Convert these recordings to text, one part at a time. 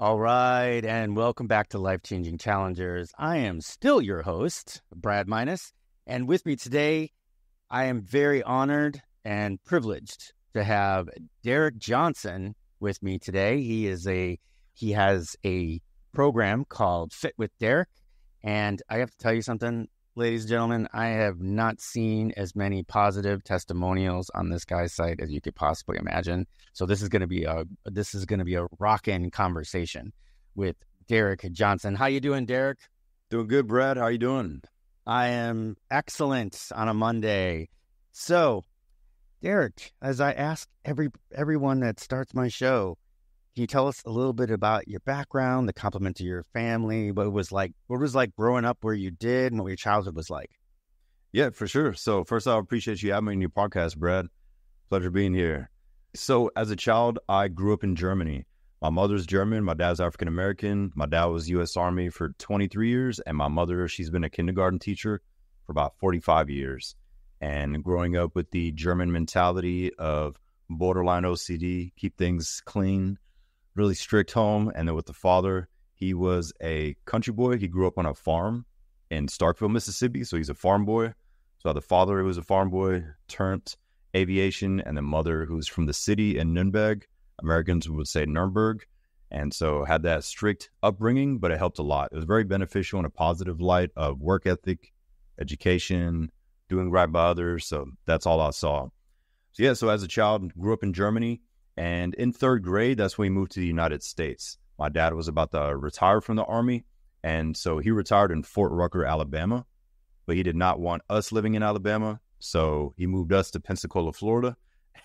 All right, and welcome back to Life Changing Challengers. I am still your host, Brad Minus, and with me today, I am very honored and privileged to have Derick Johnson with me today. He has a program called Fit with Derick, and I have to tell you something, ladies and gentlemen, I have not seen as many positive testimonials on this guy's site as you could possibly imagine. So this is going to be a rockin' conversation with Derick Johnson. How you doing, Derick? Doing good, Brad. How you doing? I am excellent on a Monday. So, Derick, as I ask everyone that starts my show, can you tell us a little bit about your background, the compliment to your family, what it was like growing up where you did, and what your childhood was like? Yeah, for sure. So first, I appreciate you having me on your podcast, Brad. Pleasure being here. So as a child, I grew up in Germany. My mother's German. My dad's African-American. My dad was U.S. Army for 23 years. And my mother, she's been a kindergarten teacher for about 45 years. And growing up with the German mentality of borderline OCD, keep things clean, really strict home. And then with the father, he was a country boy. He grew up on a farm in Starkville, Mississippi. So he's a farm boy. So the father, who was a farm boy, turned aviation, and the mother, who's from the city in Nuremberg. Americans would say Nuremberg. And so had that strict upbringing, but it helped a lot. It was very beneficial in a positive light of work ethic, education, doing right by others. So that's all I saw. So as a child, grew up in Germany. And in third grade, that's when we moved to the United States. My dad was about to retire from the Army. And so he retired in Fort Rucker, Alabama. But he did not want us living in Alabama. So he moved us to Pensacola, Florida.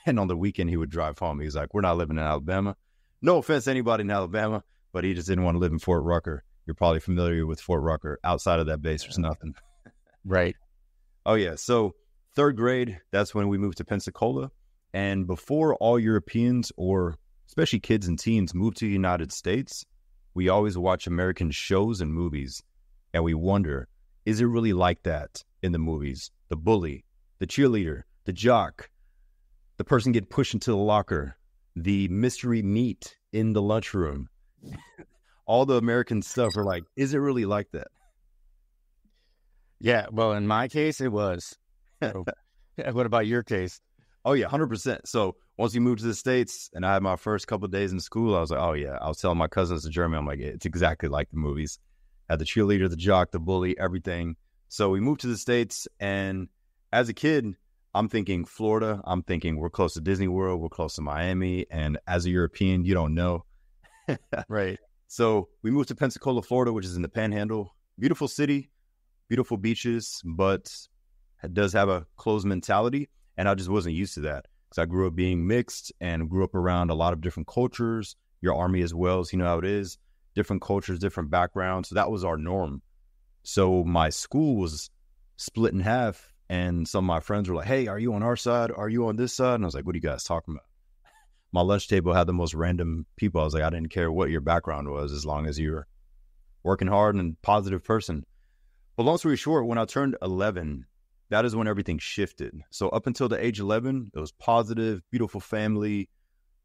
And on the weekend, he would drive home. He was like, we're not living in Alabama. No offense to anybody in Alabama, but he just didn't want to live in Fort Rucker. You're probably familiar with Fort Rucker. Outside of that base, there's nothing. Right. Oh, yeah. So third grade, that's when we moved to Pensacola. And before all Europeans, or especially kids and teens, moved to the United States, we always watch American shows and movies. And we wonder, is it really like that in the movies? The bully, the cheerleader, the jock, the person get pushed into the locker, the mystery meat in the lunchroom. All the American stuff are like, is it really like that? Yeah, well, in my case, it was. What about your case? Oh, yeah, 100%. So once we moved to the States and I had my first couple of days in school, I was like, oh, yeah. I was telling my cousins in Germany, I'm like, it's exactly like the movies. Had the cheerleader, the jock, the bully, everything. So we moved to the States, and as a kid, I'm thinking Florida. I'm thinking we're close to Disney World. We're close to Miami. And as a European, you don't know. Right. So we moved to Pensacola, Florida, which is in the Panhandle. Beautiful city, beautiful beaches, but it does have a closed mentality. And I just wasn't used to that because I grew up being mixed and grew up around a lot of different cultures. Your Army as well, so you know how it is. Different cultures, different backgrounds. So that was our norm. So my school was split in half. And some of my friends were like, hey, are you on our side? Are you on this side? And I was like, what are you guys talking about? My lunch table had the most random people. I was like, I didn't care what your background was as long as you were working hard and a positive person. But long story short, when I turned 11, that is when everything shifted. So up until the age 11, it was positive, beautiful family,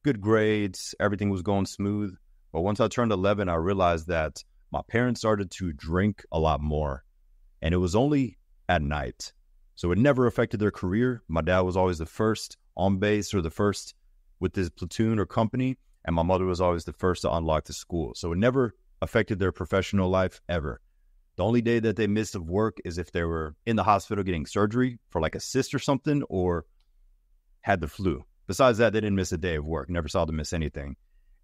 good grades. Everything was going smooth. But once I turned 11, I realized that my parents started to drink a lot more. And it was only at night. So it never affected their career. My dad was always the first on base or the first with his platoon or company. And my mother was always the first to unlock the school. So it never affected their professional life ever. The only day that they missed of work is if they were in the hospital getting surgery for like a cyst or something or had the flu. Besides that, they didn't miss a day of work. Never saw them miss anything.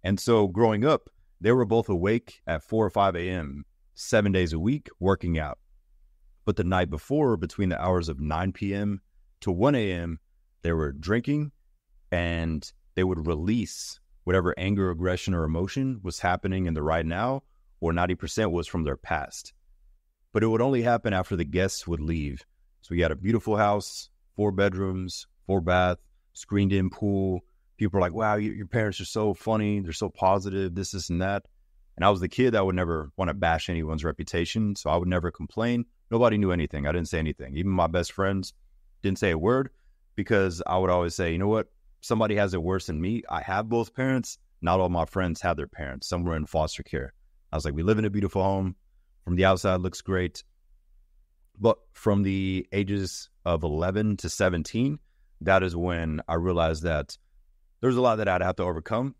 And so growing up, they were both awake at 4 or 5 a.m., 7 days a week, working out. But the night before, between the hours of 9 p.m. to 1 a.m., they were drinking and they would release whatever anger, aggression, or emotion was happening in the right now, or 90% was from their past. But it would only happen after the guests would leave. So we had a beautiful house, 4 bedrooms, 4 bath, screened-in pool. People are like, wow, your parents are so funny. They're so positive, this, and that. And I was the kid that would never want to bash anyone's reputation, so I would never complain. Nobody knew anything. I didn't say anything. Even my best friends didn't say a word because I would always say, you know what? Somebody has it worse than me. I have both parents. not all my friends had their parents. Some were in foster care. I was like, we live in a beautiful home. From the outside, looks great. But from the ages of 11 to 17, that is when I realized that there's a lot that I'd have to overcome.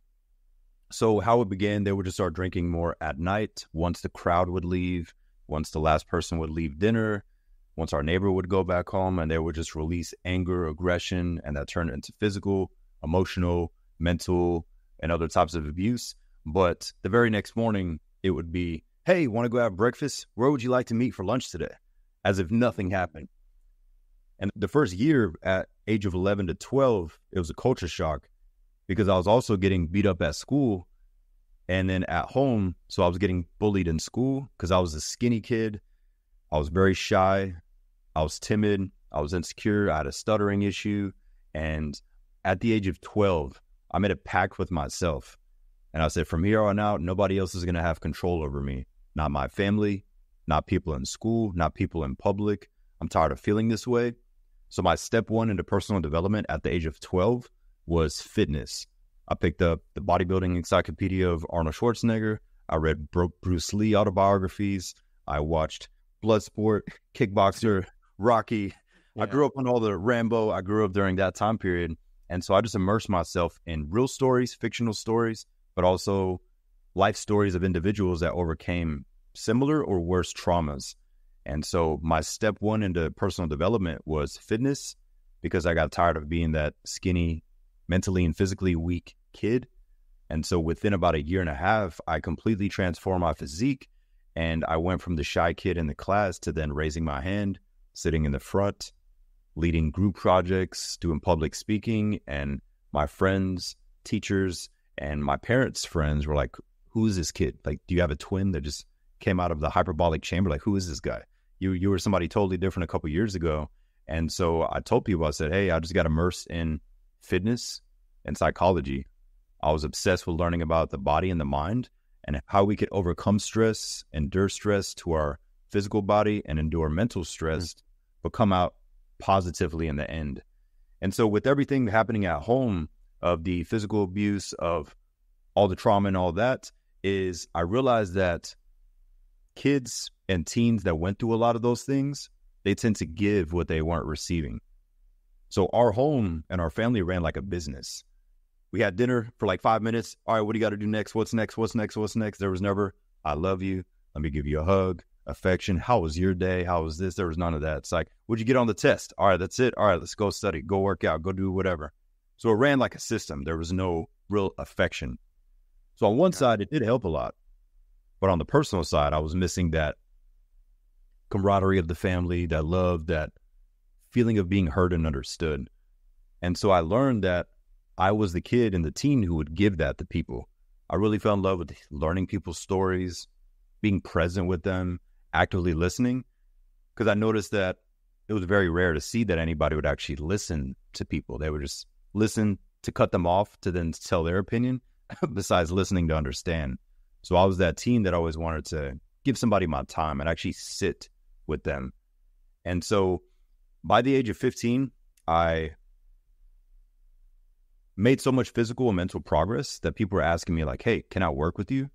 So how it began, they would just start drinking more at night. Once the crowd would leave, once the last person would leave dinner, once our neighbor would go back home, and they would just release anger, aggression, and that turned into physical, emotional, mental, and other types of abuse. But the very next morning, it would be, hey, want to go have breakfast? Where would you like to meet for lunch today? As if nothing happened. And the first year at age of 11 to 12, it was a culture shock because I was also getting beat up at school and then at home. So I was getting bullied in school because I was a skinny kid. I was very shy. I was timid. I was insecure. I had a stuttering issue. And at the age of 12, I made a pact with myself. And I said, from here on out, nobody else is going to have control over me. Not my family, not people in school, not people in public. I'm tired of feeling this way. So my step one into personal development at the age of 12 was fitness. I picked up the bodybuilding encyclopedia of Arnold Schwarzenegger. I read Bruce Lee autobiographies. I watched Bloodsport, Kickboxer, Rocky. Yeah. I grew up on all the Rambo. I grew up during that time period. And so I just immersed myself in real stories, fictional stories, but also life stories of individuals that overcame similar or worse traumas. And so my step one into personal development was fitness because I got tired of being that skinny, mentally and physically weak kid. And so within about a year and a half, I completely transformed my physique. And I went from the shy kid in the class to then raising my hand, sitting in the front, leading group projects, doing public speaking. And my friends, teachers, and my parents' friends were like, who is this kid? Like, do you have a twin that just came out of the hyperbolic chamber? Like, who is this guy? You were somebody totally different a couple years ago. And so I told people, I said, hey, I just got immersed in fitness and psychology. I was obsessed with learning about the body and the mind and how we could overcome stress, endure stress to our physical body and endure mental stress, but come out positively in the end. And so with everything happening at home, of the physical abuse, of all the trauma and all that, is I realized that kids and teens that went through a lot of those things, they tend to give what they weren't receiving. So our home and our family ran like a business. We had dinner for like 5 minutes. All right, what do you got to do next? What's next? What's next? What's next? There was never, I love you. Let me give you a hug, affection. How was your day? How was this? There was none of that. It's like, what'd you get on the test? All right, that's it. All right, let's go study, go work out, go do whatever. So it ran like a system. There was no real affection. So on one side, it did help a lot. But on the personal side, I was missing that camaraderie of the family, that love, that feeling of being heard and understood. And so I learned that I was the kid and the teen who would give that to people. I really fell in love with learning people's stories, being present with them, actively listening, because I noticed that it was very rare to see that anybody would actually listen to people. They would just listen to cut them off to then tell their opinion, besides listening to understand. So I was that teen that always wanted to give somebody my time and actually sit with them. And so by the age of 15, I made so much physical and mental progress that people were asking me like, hey, can I work with you?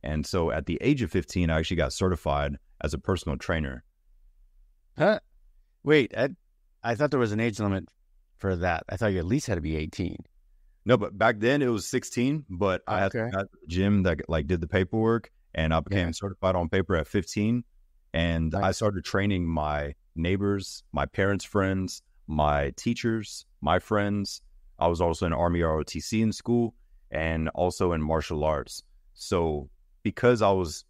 And so at the age of 15, I actually got certified as a personal trainer. Huh? Wait, I thought there was an age limit for that. I thought you at least had to be 18. No, but back then it was 16, but I had a gym that like did the paperwork and I became certified on paper at 15. And I started training my neighbors, my parents' friends, my teachers, my friends. I was also in Army ROTC in school and also in martial arts. So because I was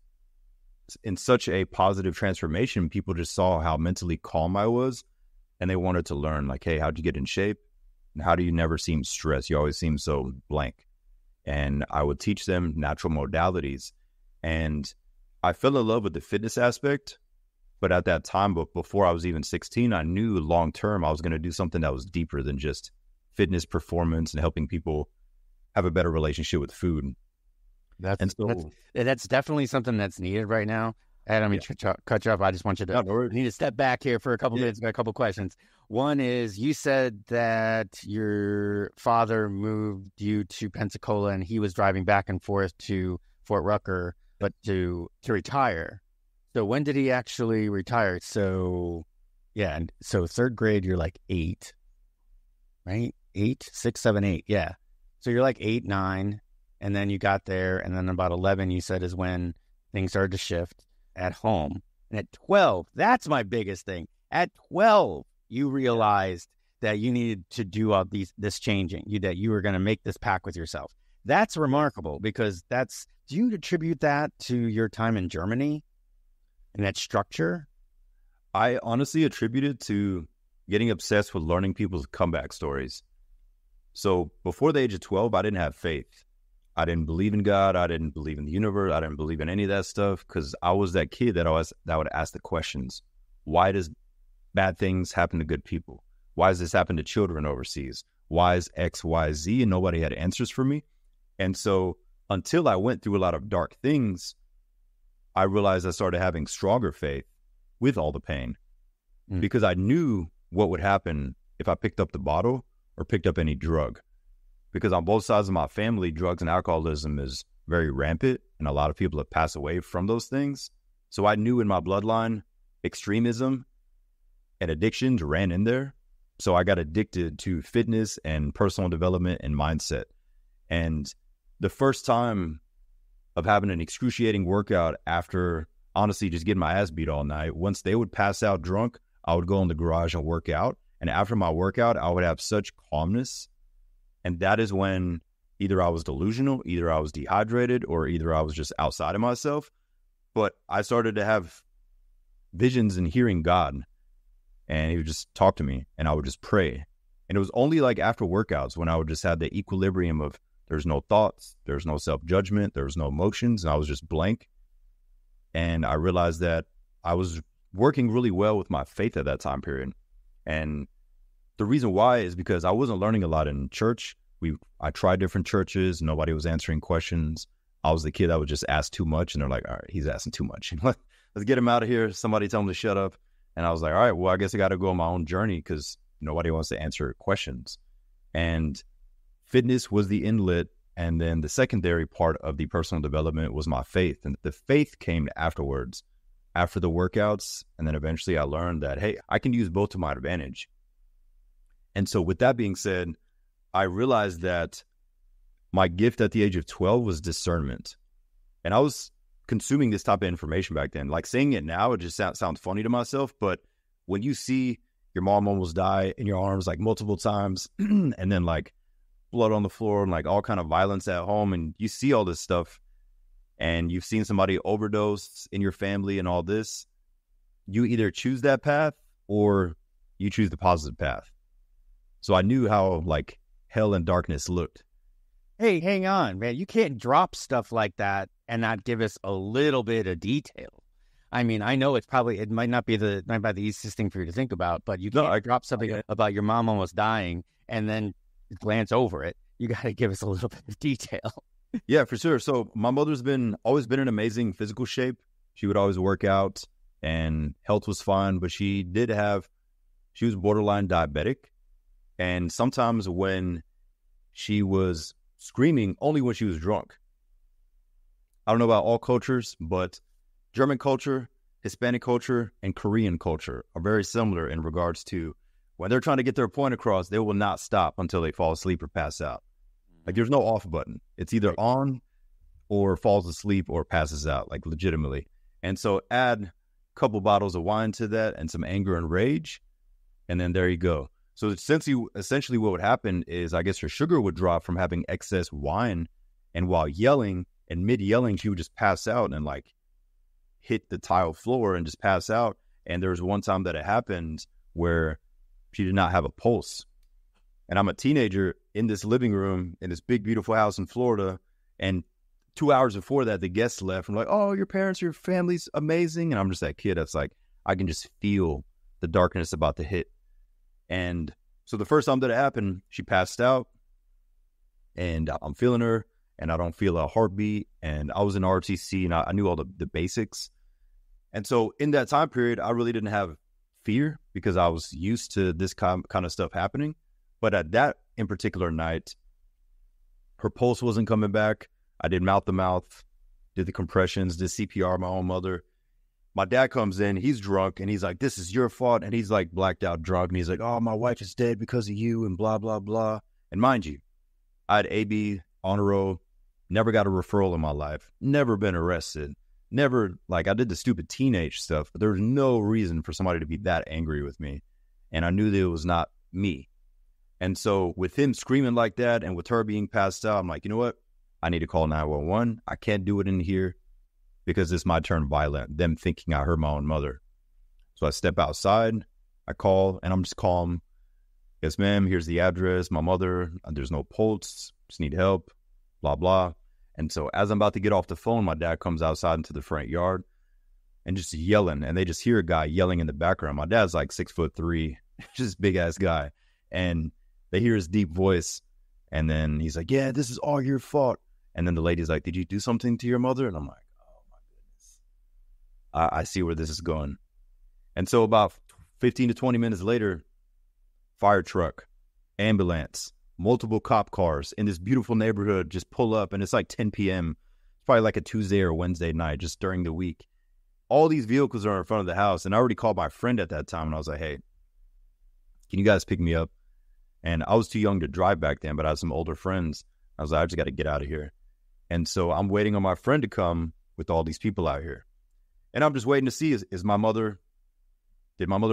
in such a positive transformation, people just saw how mentally calm I was and they wanted to learn like, hey, how'd you get in shape? And how do you never seem stressed? You always seem so blank. And I would teach them natural modalities. And I fell in love with the fitness aspect. But at that time, but before I was even 16, I knew long term I was going to do something that was deeper than just fitness, performance, and helping people have a better relationship with food. That's definitely something that's needed right now. I don't mean to cut you off. I just want you to need to step back here for a couple minutes. Got a couple questions. One is, you said that your father moved you to Pensacola and he was driving back and forth to Fort Rucker, but to retire. So when did he actually retire? So, yeah. And so third grade, you're like 8, right? 8, 6, 7, 8. Yeah. So you're like 8, 9. And then you got there. And then about 11, you said, is when things started to shift at home. And at 12, that's my biggest thing. At 12, you realized that you needed to do all this changing, that you were going to make this pact with yourself. That's remarkable, because do you attribute that to your time in Germany and that structure? I honestly attribute it to getting obsessed with learning people's comeback stories. So before the age of 12, I didn't have faith. I didn't believe in God. I didn't believe in the universe. I didn't believe in any of that stuff, because I was that kid that would ask the questions. Why does bad things happen to good people? Why does this happen to children overseas? Why is X, Y, Z? And nobody had answers for me. And so until I went through a lot of dark things, I realized I started having stronger faith with all the pain, because I knew what would happen if I picked up the bottle or picked up any drug. Because on both sides of my family, drugs and alcoholism is very rampant, and a lot of people have passed away from those things. So I knew in my bloodline, extremism and addictions ran in there. So I got addicted to fitness and personal development and mindset. And the first time of having an excruciating workout after, honestly, just getting my ass beat all night, once they would pass out drunk, I would go in the garage and work out. And after my workout, I would have such calmness. And that is when either I was delusional, either I was dehydrated, or either I was just outside of myself. But I started to have visions and hearing God. And he would just talk to me, and I would just pray. And it was only like after workouts when I would just have the equilibrium of there's no thoughts, there's no self-judgment, there's no emotions, and I was just blank. And I realized that I was working really well with my faith at that time period. And the reason why is because I wasn't learning a lot in church. I tried different churches. Nobody was answering questions. I was the kid that would just ask too much, and they're like, all right, he's asking too much. Let's get him out of here. Somebody tell him to shut up. And I was like, all right, well, I guess I got to go on my own journey, because nobody wants to answer questions. And fitness was the inlet. And then the secondary part of the personal development was my faith. And the faith came afterwards, after the workouts. And then eventually I learned that, hey, I can use both to my advantage. And so with that being said, I realized that my gift at the age of 12 was discernment. And I was consuming this type of information back then. Like, saying it now, it just sounds funny to myself. But when you see your mom almost die in your arms like multiple times, and then like blood on the floor and like all kind of violence at home, and you see all this stuff, and you've seen somebody overdose in your family and all this, you either choose that path or you choose the positive path. So I knew how like hell and darkness looked. Hey, hang on, man. You can't drop stuff like that and not give us a little bit of detail. I mean, I know it might not be the easiest thing for you to think about, but you can't drop something about your mom almost dying and then glance over it. You got to give us a little bit of detail. Yeah, for sure. So my mother's always been in amazing physical shape. She would always work out, and health was fine, but she was borderline diabetic. And sometimes when she was screaming, only when she was drunk. I don't know about all cultures, but German culture, Hispanic culture, and Korean culture are very similar in regards to when they're trying to get their point across, they will not stop until they fall asleep or pass out. Like, there's no off button. It's either on or falls asleep or passes out, like legitimately. And so add a couple bottles of wine to that and some anger and rage, and then there you go. So essentially what would happen is, I guess her sugar would drop from having excess wine, and while yelling, and mid-yelling, she would just pass out and like hit the tile floor and just pass out. And there was one time that it happened where she did not have a pulse. And I'm a teenager in this living room in this big, beautiful house in Florida. And 2 hours before that, the guests left. I'm like, oh, your family's amazing. And I'm just that kid that's like, I can just feel the darkness about to hit. And so the first time that it happened, she passed out, and I'm feeling her, and I don't feel a heartbeat. And I was in ROTC, and I knew all the basics. And so in that time period, I really didn't have fear because I was used to this kind of stuff happening. But at that in particular night, her pulse wasn't coming back. I did mouth to mouth, did the compressions, did CPR, my own mother. My dad comes in, he's drunk, and he's like, this is your fault. And he's like blacked out drunk. And he's like, oh, my wife is dead because of you and blah, blah, blah. And mind you, I had AB, honor roll, never got a referral in my life, never been arrested, never, like, I did the stupid teenage stuff, but there was no reason for somebody to be that angry with me. And I knew that it was not me. And so with him screaming like that and with her being passed out, I'm like, you know what? I need to call 911. I can't do it in here because this might turn violent, them thinking I hurt my own mother. So I step outside, I call, and I'm just calm. Yes, ma'am, here's the address, my mother, there's no pulse, just need help, blah, blah. And so as I'm about to get off the phone, my dad comes outside into the front yard and just yelling, and they just hear a guy yelling in the background. My dad's like 6'3", just big ass guy. And they hear his deep voice, and then he's like, yeah, this is all your fault. And then the lady's like, did you do something to your mother? And I'm like, oh my goodness. I see where this is going. And so about 15 to 20 minutes later, fire truck, ambulance, multiple cop cars in this beautiful neighborhood just pull up, and it's like 10 p.m. It's probably like a Tuesday or Wednesday night, just during the week. All these vehicles are in front of the house, and I already called my friend at that time, and I was like, hey, can you guys pick me up? And I was too young to drive back then, but I had some older friends. I was like, I just got to get out of here. And so I'm waiting on my friend to come with all these people out here. And I'm just waiting to see, did my mother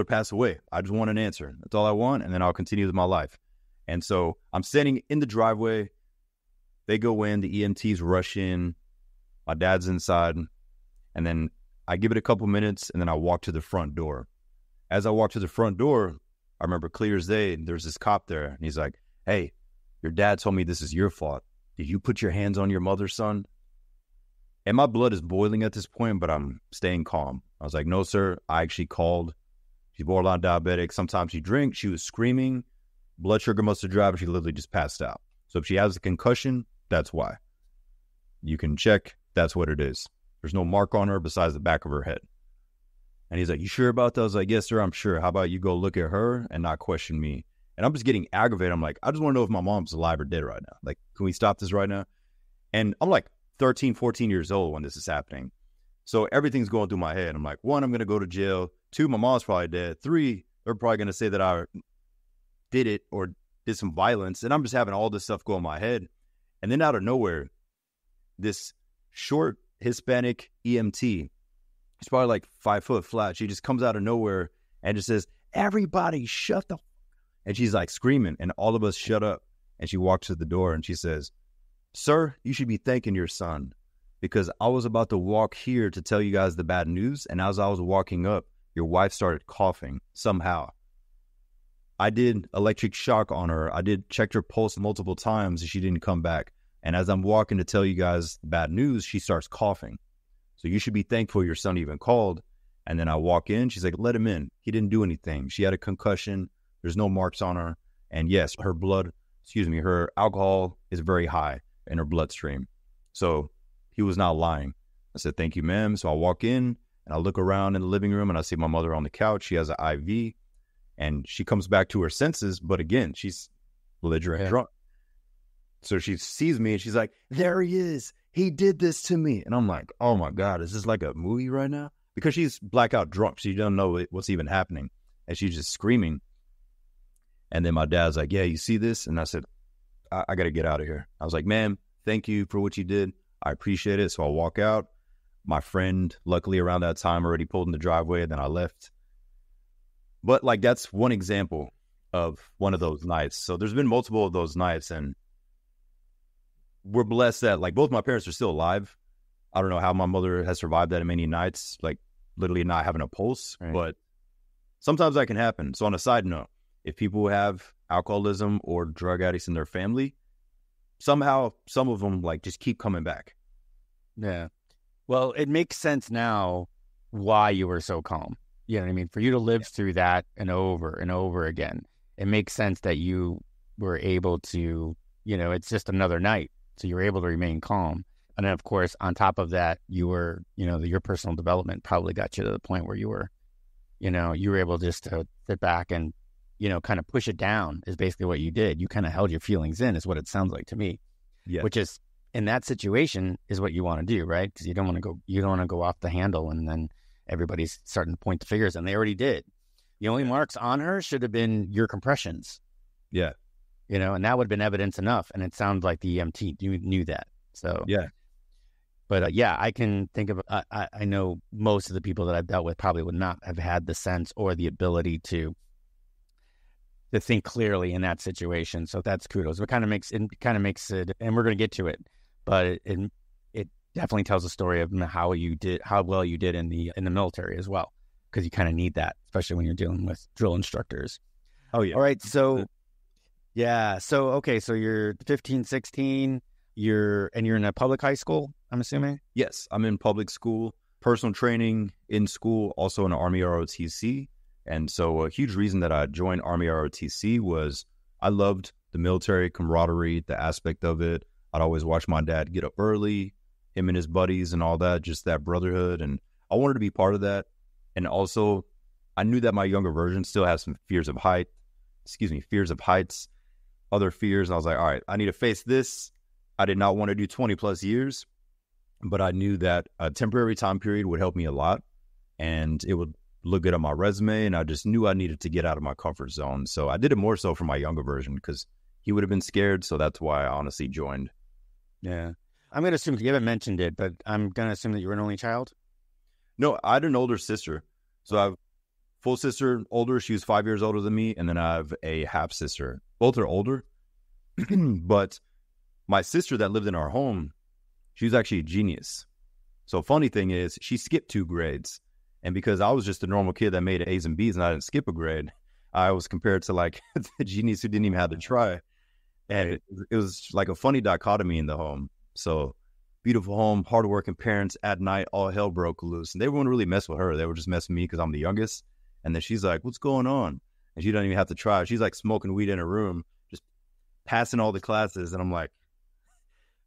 pass away? I just want an answer. That's all I want. And then I'll continue with my life. And so I'm standing in the driveway. They go in, the EMTs rush in. My dad's inside. And then I give it a couple minutes, and then I walk to the front door. As I walk to the front door, I remember clear as day, there's this cop there. And he's like, hey, your dad told me this is your fault. Did you put your hands on your mother, son? And my blood is boiling at this point, but I'm staying calm. I was like, no, sir. I actually called. She's borderline diabetic. Sometimes she drinks. She was screaming. Blood sugar must have dropped. She literally just passed out. So if she has a concussion, that's why. You can check. That's what it is. There's no mark on her besides the back of her head. And he's like, you sure about that? I was like, yes, sir, I'm sure. How about you go look at her and not question me? And I'm just getting aggravated. I'm like, I just want to know if my mom's alive or dead right now. Like, can we stop this right now? And I'm like 13, 14 years old when this is happening. So everything's going through my head. I'm like, 1, I'm going to go to jail. 2, my mom's probably dead. 3, they're probably going to say that I did it or did some violence. And I'm just having all this stuff go in my head. And then out of nowhere, this short Hispanic EMT, she's probably like 5 foot flat. She just comes out of nowhere and just says, everybody shut the f-. And she's like screaming, and all of us shut up. And she walks to the door and she says, sir, you should be thanking your son, because I was about to walk here to tell you guys the bad news. And as I was walking up, your wife started coughing somehow. I did electric shock on her. I did checked her pulse multiple times and she didn't come back. And as I'm walking to tell you guys the bad news, she starts coughing. So you should be thankful your son even called. And then I walk in. She's like, let him in. He didn't do anything. She had a concussion. There's no marks on her. And yes, her alcohol is very high in her bloodstream. So he was not lying. I said, thank you, ma'am. So I walk in and I look around in the living room and I see my mother on the couch. She has an IV and she comes back to her senses. But again, she's belligerent drunk. So she sees me and she's like, there he is. He did this to me. And I'm like, oh my God, is this like a movie right now? Because she's blackout drunk. She doesn't know what's even happening. And she's just screaming. And then my dad's like, yeah, you see this? And I said, I got to get out of here. I was like, ma'am, thank you for what you did. I appreciate it. So I walk out. My friend, luckily around that time, already pulled in the driveway, and then I left. But like, that's one example of one of those nights. So there's been multiple of those nights, and we're blessed that like both my parents are still alive. I don't know how my mother has survived that many nights, like literally not having a pulse, right. But sometimes that can happen. So on a side note, if people have alcoholism or drug addicts in their family, somehow some of them like just keep coming back. Yeah. Well, it makes sense now why you were so calm. You know what I mean? For you to live through that and over again, it makes sense that you were able to, it's just another night. So you're able to remain calm. And then, of course, on top of that, you were, your personal development probably got you to the point where you were able just to sit back and, kind of push it down is basically what you did. You kind of held your feelings in is what it sounds like to me. Yeah. Which is, in that situation, is what you want to do, right? Because you don't want to go off the handle and then everybody's starting to point the fingers, and they already did. The only marks on her should have been your compressions. Yeah. And that would have been evidence enough. And it sounds like the EMT knew that. So, yeah. But I can think of, I know most of the people that I've dealt with probably would not have had the sense or the ability to think clearly in that situation. So that's kudos. It kind of makes it, and we're going to get to it, but it definitely tells a story of how well you did in the military as well, because you kind of need that, especially when you're dealing with drill instructors. Oh yeah. All right. So yeah. So, okay. So you're 15, 16, you're in a public high school, I'm assuming? Yes. I'm in public school, personal training in school, also in the Army ROTC. And so a huge reason that I joined Army ROTC was I loved the military camaraderie, the aspect of it. I'd always watch my dad get up early, him and his buddies and all that, just that brotherhood. And I wanted to be part of that. And also, I knew that my younger version still has some fears of heights, other fears. And I was like, all right, I need to face this. I did not want to do 20 plus years, but I knew that a temporary time period would help me a lot, and it would look good on my resume. And I just knew I needed to get out of my comfort zone. So I did it more so for my younger version because he would have been scared. So that's why I honestly joined. Yeah. I'm going to assume, you haven't mentioned it, but I'm going to assume that you were an only child? No, I had an older sister. So I have full sister, older. She was 5 years older than me. And then I have a half sister. Both are older. But my sister that lived in our home, she was actually a genius. So funny thing is, she skipped 2 grades. And because I was just a normal kid that made A's and B's and I didn't skip a grade, I was compared to like the genius who didn't even have to try. And it was like a funny dichotomy in the home. So beautiful home, hardworking parents. At night, all hell broke loose. And they wouldn't really mess with her. They would just mess with me because I'm the youngest. And then she's like, what's going on? And she doesn't even have to try. She's like smoking weed in her room, just passing all the classes. And I'm like,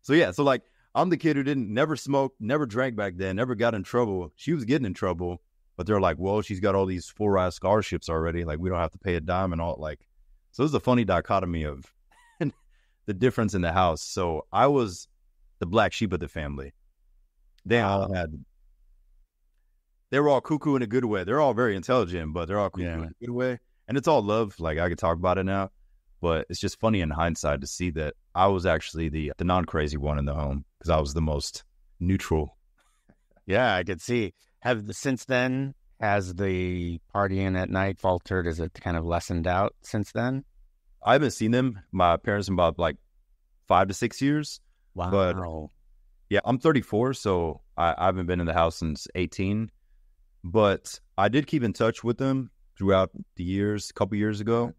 so like I'm the kid who never smoked, never drank back then, never got in trouble. She was getting in trouble. But they're like, well, she's got all these full-ride scholarships already. Like, we don't have to pay a dime and all. Like, so it was a funny dichotomy of the difference in the house. So I was the black sheep of the family. They were all cuckoo in a good way. They're all very intelligent, but they're all cuckoo in a good way. And it's all love. Like, I could talk about it now. But it's just funny in hindsight to see that I was actually the non-crazy one in the home because I was the most neutral. Yeah, I could see. Since then, has the partying at night faltered? Has it kind of lessened out since then? I haven't seen them. My parents in about like 5 to 6 years. Wow. But yeah, I'm 34, so I haven't been in the house since 18. But I did keep in touch with them throughout the years, a couple years ago.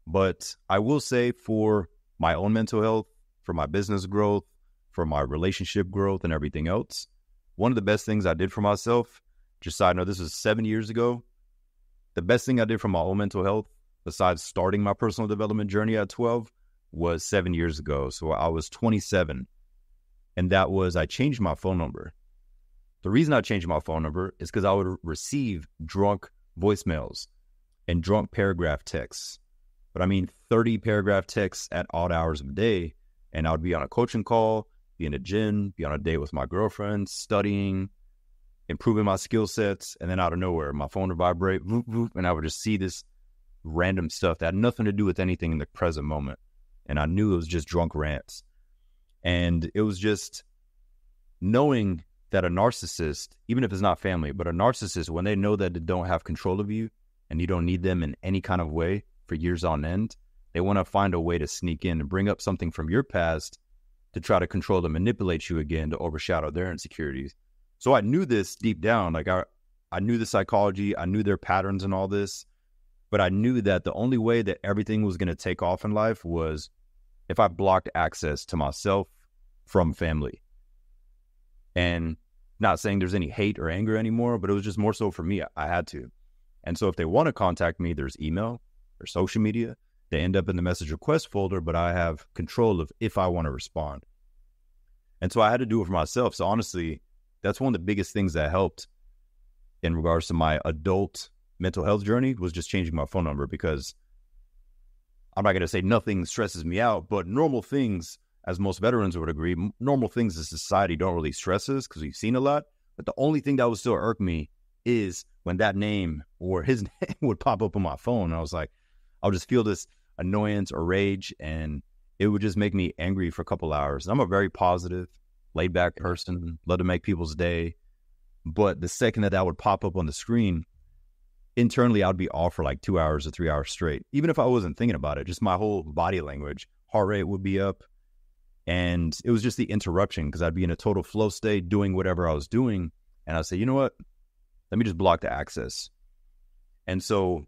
But I will say, for my own mental health, for my business growth, for my relationship growth and everything else, one of the best things I did for myself, just side note, this was 7 years ago. The best thing I did for my own mental health, besides starting my personal development journey at 12, was 7 years ago. So I was 27. And that was, I changed my phone number. The reason I changed my phone number is because I would receive drunk voicemails and drunk paragraph texts. But I mean 30 paragraph texts at odd hours of the day. And I would be on a coaching call, be in a gym, be on a date with my girlfriend, studying, improving my skill sets. And then out of nowhere, my phone would vibrate, whoop, whoop, and I would just see this random stuff that had nothing to do with anything in the present moment. And I knew it was just drunk rants. And it was just knowing that a narcissist, even if it's not family, but a narcissist, when they know that they don't have control of you and you don't need them in any kind of way for years on end, they want to find a way to sneak in and bring up something from your past to try to control and manipulate you again, to overshadow their insecurities. So I knew this deep down. Like I knew the psychology, I knew their patterns and all this, but I knew that the only way that everything was going to take off in life was if I blocked access to myself from family. And not saying there's any hate or anger anymore, but it was just more so for me. I had to. And so if they want to contact me, there's email or social media. They end up in the message request folder, but I have control of if I want to respond. And so I had to do it for myself. So honestly, that's one of the biggest things that helped in regards to my adult mental health journey was just changing my phone number, because I'm not going to say nothing stresses me out, but normal things, as most veterans would agree, normal things in society don't really stress us because we've seen a lot. But the only thing that would still irk me is when that name or his name would pop up on my phone. And I was like, I'll just feel this annoyance or rage, and it would just make me angry for a couple hours. And I'm a very positive, laid back person, love to make people's day. But the second that would pop up on the screen, internally, I'd be off for like 2 hours or 3 hours straight. Even if I wasn't thinking about it, just my whole body language, heart rate would be up. And it was just the interruption, because I'd be in a total flow state doing whatever I was doing. And I'd say, you know what? Let me just block the access. And so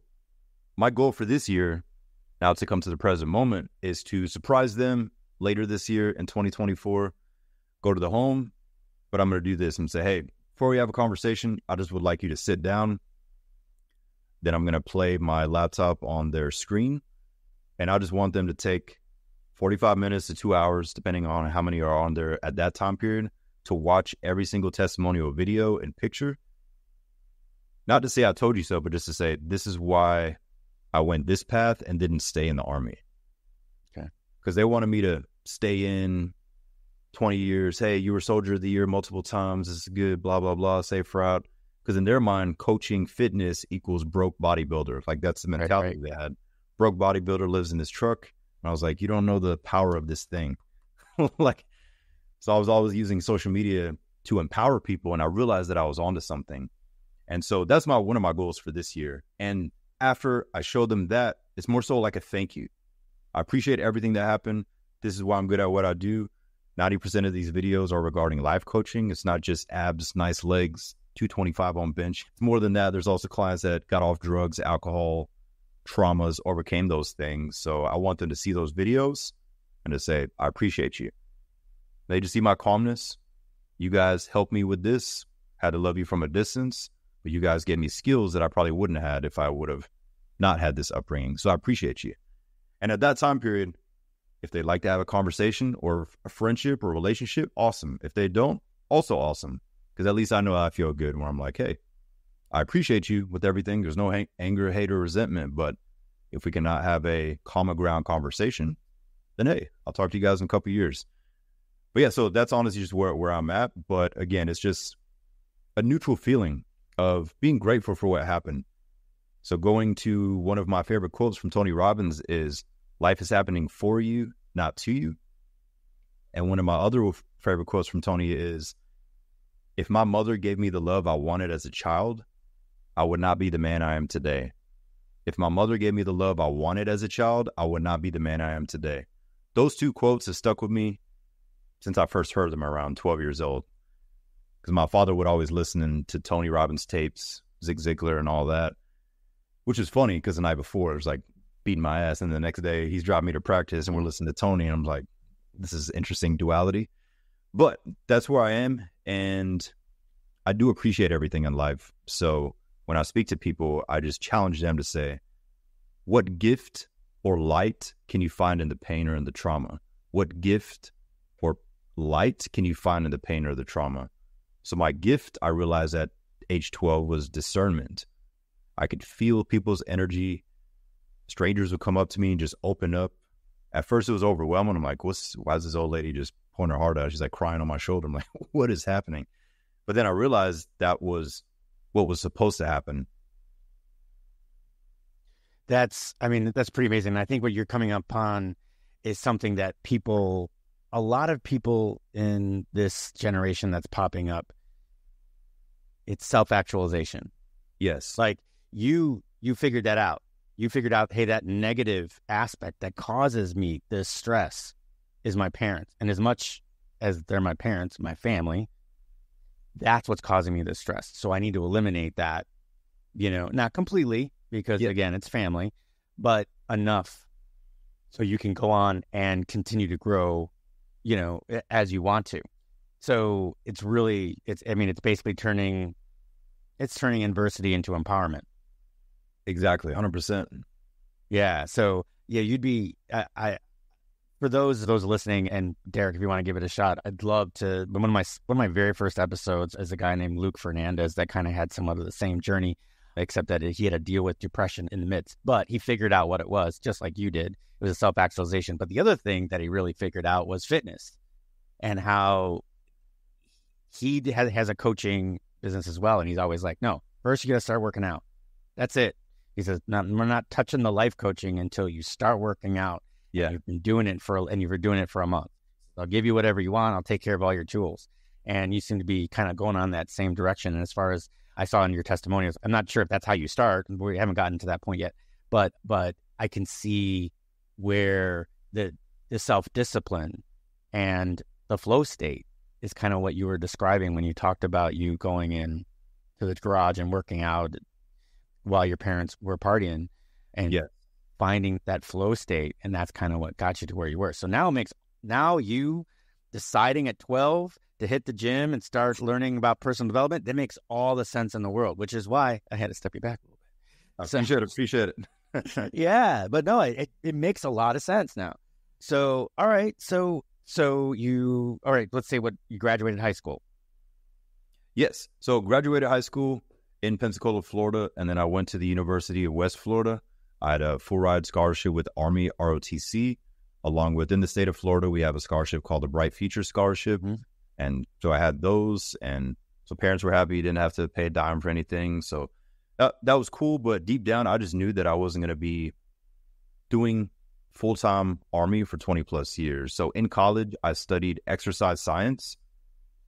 my goal for this year, now to come to the present moment, is to surprise them later this year in 2024, go to the home. But I'm going to do this and say, hey, before we have a conversation, I just would like you to sit down. Then I'm going to play my laptop on their screen. And I just want them to take 45 minutes to 2 hours, depending on how many are on there at that time period, to watch every single testimonial video and picture. Not to say I told you so, but just to say, this is why I went this path and didn't stay in the Army. Okay. Because they wanted me to stay in 20 years. Hey, you were Soldier of the Year multiple times. This is good, blah, blah, blah, safe route. Because in their mind, coaching fitness equals broke bodybuilder. Like, that's the mentality they had. Broke bodybuilder lives in his truck. And I was like, you don't know the power of this thing. Like, so I was always using social media to empower people, and I realized that I was onto something. And so that's one of my goals for this year. And after I showed them that, it's more so like a thank you. I appreciate everything that happened. This is why I'm good at what I do. 90% of these videos are regarding life coaching. It's not just abs, nice legs, 225 on bench. It's more than that. There's also clients that got off drugs, alcohol, traumas, overcame those things. So I want them to see those videos and to say, I appreciate you. They just see my calmness. You guys helped me with this. Had to love you from a distance. But you guys gave me skills that I probably wouldn't have had if I would have not had this upbringing. So I appreciate you. And at that time period, if they'd like to have a conversation or a friendship or relationship, awesome. If they don't, also awesome. Because at least I know I feel good when I'm like, hey, I appreciate you with everything. There's no anger, hate, or resentment. But if we cannot have a common ground conversation, then hey, I'll talk to you guys in a couple of years. But yeah, so that's honestly just where I'm at. But again, it's just a neutral feeling of being grateful for what happened. So going to one of my favorite quotes from Tony Robbins is, life is happening for you, not to you. And one of my other favorite quotes from Tony is, if my mother gave me the love I wanted as a child, I would not be the man I am today. If my mother gave me the love I wanted as a child, I would not be the man I am today. Those two quotes have stuck with me since I first heard them around 12 years old. Because my father would always listen to Tony Robbins tapes, Zig Ziglar and all that, which is funny because the night before it was like beating my ass. And the next day he's driving me to practice and we're listening to Tony. And I'm like, this is interesting duality. But that's where I am. And I do appreciate everything in life. So when I speak to people, I just challenge them to say, what gift or light can you find in the pain or in the trauma? What gift or light can you find in the pain or the trauma? So my gift, I realized at age 12, was discernment. I could feel people's energy. Strangers would come up to me and just open up. At first it was overwhelming. I'm like, why is this old lady just pouring her heart out? She's like crying on my shoulder. I'm like, what is happening? But then I realized that was what was supposed to happen. That's pretty amazing. I think what you're coming upon is something that a lot of people in this generation that's popping up, it's self-actualization. Yes. Like you figured that out. You figured out, hey, that negative aspect that causes me this stress is my parents. And as much as they're my parents, my family, that's what's causing me this stress. So I need to eliminate that, not completely, because again, it's family, but enough so you can go on and continue to grow, as you want to. So it's basically turning adversity into empowerment. Exactly. 100%. Yeah. So yeah, you'd be, for those listening, and Derick, if you want to give it a shot, I'd love to. One of my very first episodes is a guy named Luke Fernandez that kind of had somewhat of the same journey, except that he had to deal with depression in the midst. But he figured out what it was, just like you did. It was a self-actualization. But the other thing that he really figured out was fitness, and how he has a coaching business as well. And he's always like, no, first you got to start working out. That's it. He says, we're not touching the life coaching until you start working out. Yeah. You've been doing it for a month. I'll give you whatever you want. I'll take care of all your tools. And you seem to be kind of going on that same direction. And as far as I saw in your testimonials, I'm not sure if that's how you start. We haven't gotten to that point yet, but I can see where the self-discipline and the flow state is kind of what you were describing when you talked about you going in to the garage and working out while your parents were partying and finding that flow state. And that's kind of what got you to where you were. So now you deciding at 12 to hit the gym and start learning about personal development, that makes all the sense in the world, which is why I had to step you back a little bit. I appreciate it. Yeah, but no, it makes a lot of sense now. So, all right. So let's say you graduated high school. Yes. So graduated high school in Pensacola, Florida, and then I went to the University of West Florida. I had a full ride scholarship with Army ROTC. Along with in the state of Florida, we have a scholarship called the Bright Future Scholarship. Mm-hmm. And so I had those, and so parents were happy. Didn't have to pay a dime for anything. So that was cool. But deep down, I just knew that I wasn't going to be doing full-time Army for 20 plus years. So in college, I studied exercise science,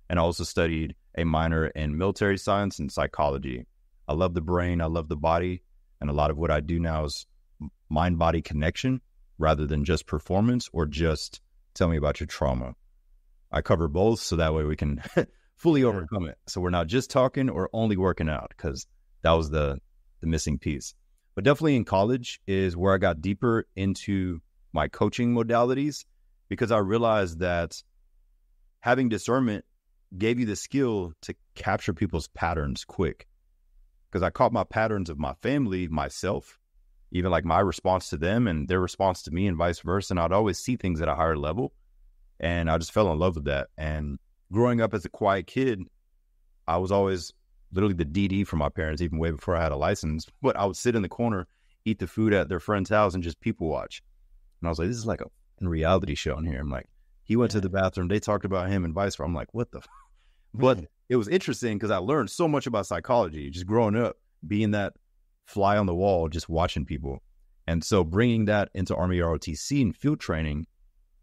and I also studied a minor in military science and psychology. I love the brain. I love the body. And a lot of what I do now is mind-body connection rather than just performance or just tell me about your trauma. I cover both so that way we can fully overcome it. So we're not just talking or only working out, because that was the missing piece. But definitely in college is where I got deeper into my coaching modalities, because I realized that having discernment gave you the skill to capture people's patterns quick. Because I caught my patterns of my family, myself, even like my response to them and their response to me and vice versa. And I'd always see things at a higher level. And I just fell in love with that. And growing up as a quiet kid, I was always literally the DD for my parents, even way before I had a license. But I would sit in the corner, eat the food at their friend's house, and just people watch. And I was like, this is like a reality show in here. I'm like, he went to the bathroom, they talked about him and vice versa. I'm like, what the But it was interesting because I learned so much about psychology, just growing up, being that fly on the wall, just watching people. And so bringing that into Army ROTC and field training,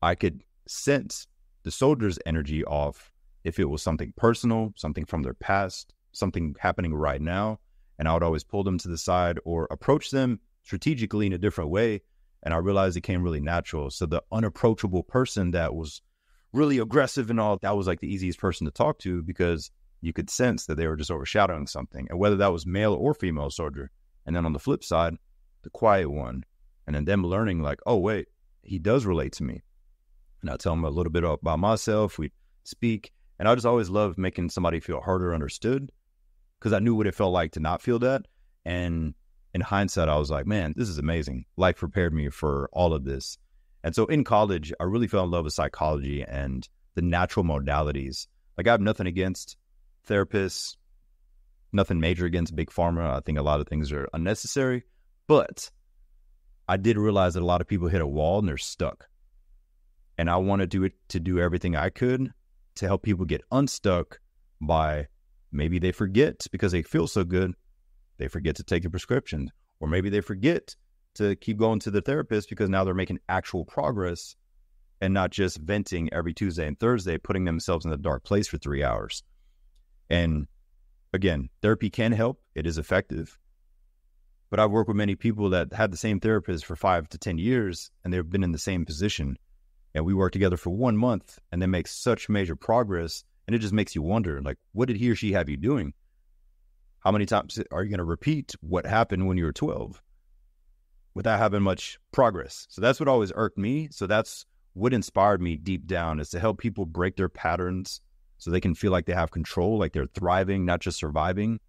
I could sense the soldiers' energy off if it was something personal, something from their past, something happening right now. And I would always pull them to the side or approach them strategically in a different way. And I realized it came really natural. So the unapproachable person that was really aggressive and all, that was like the easiest person to talk to, because you could sense that they were just overshadowing something, and whether that was male or female soldier. And then on the flip side, the quiet one, and then them learning like, oh, wait, he does relate to me. And I tell them a little bit about myself. We speak, and I just always loved making somebody feel heard or understood, because I knew what it felt like to not feel that. And in hindsight, I was like, man, this is amazing. Life prepared me for all of this. And so in college, I really fell in love with psychology and the natural modalities. Like, I have nothing against therapists, nothing major against big pharma. I think a lot of things are unnecessary, but I did realize that a lot of people hit a wall and they're stuck. And I wanted to do everything I could to help people get unstuck by, maybe they forget because they feel so good, they forget to take a prescription, or maybe they forget to keep going to the therapist because now they're making actual progress and not just venting every Tuesday and Thursday, putting themselves in a dark place for 3 hours. And again, therapy can help. It is effective. But I've worked with many people that had the same therapist for 5 to 10 years, and they've been in the same position. And we work together for 1 month and they make such major progress. And it just makes you wonder, like, what did he or she have you doing? How many times are you going to repeat what happened when you were 12 without having much progress? So that's what always irked me. So that's what inspired me deep down, is to help people break their patterns so they can feel like they have control, like they're thriving, not just surviving.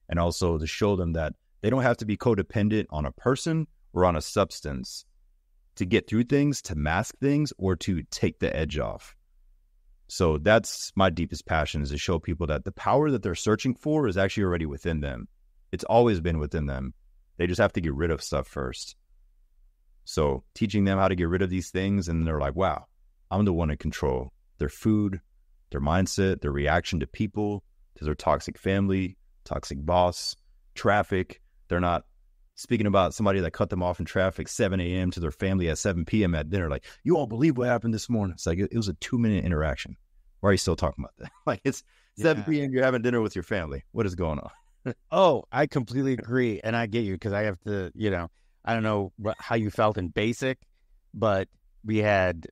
And also to show them that they don't have to be codependent on a person or on a substance to get through things, to mask things, or to take the edge off. So that's my deepest passion, is to show people that the power that they're searching for is actually already within them. It's always been within them. They just have to get rid of stuff first. So teaching them how to get rid of these things, and they're like, wow, I'm the one in control. Their food, their mindset, their reaction to people, to their toxic family, toxic boss, traffic. They're not speaking about somebody that cut them off in traffic 7 a.m. to their family at 7 p.m. at dinner. Like, you won't believe what happened this morning. It's like, it was a 2-minute interaction. Why are you still talking about that? Like, it's 7 p.m. You're having dinner with your family. What is going on? Oh, I completely agree. And I get you, because I have to, I don't know how you felt in basic, but we had,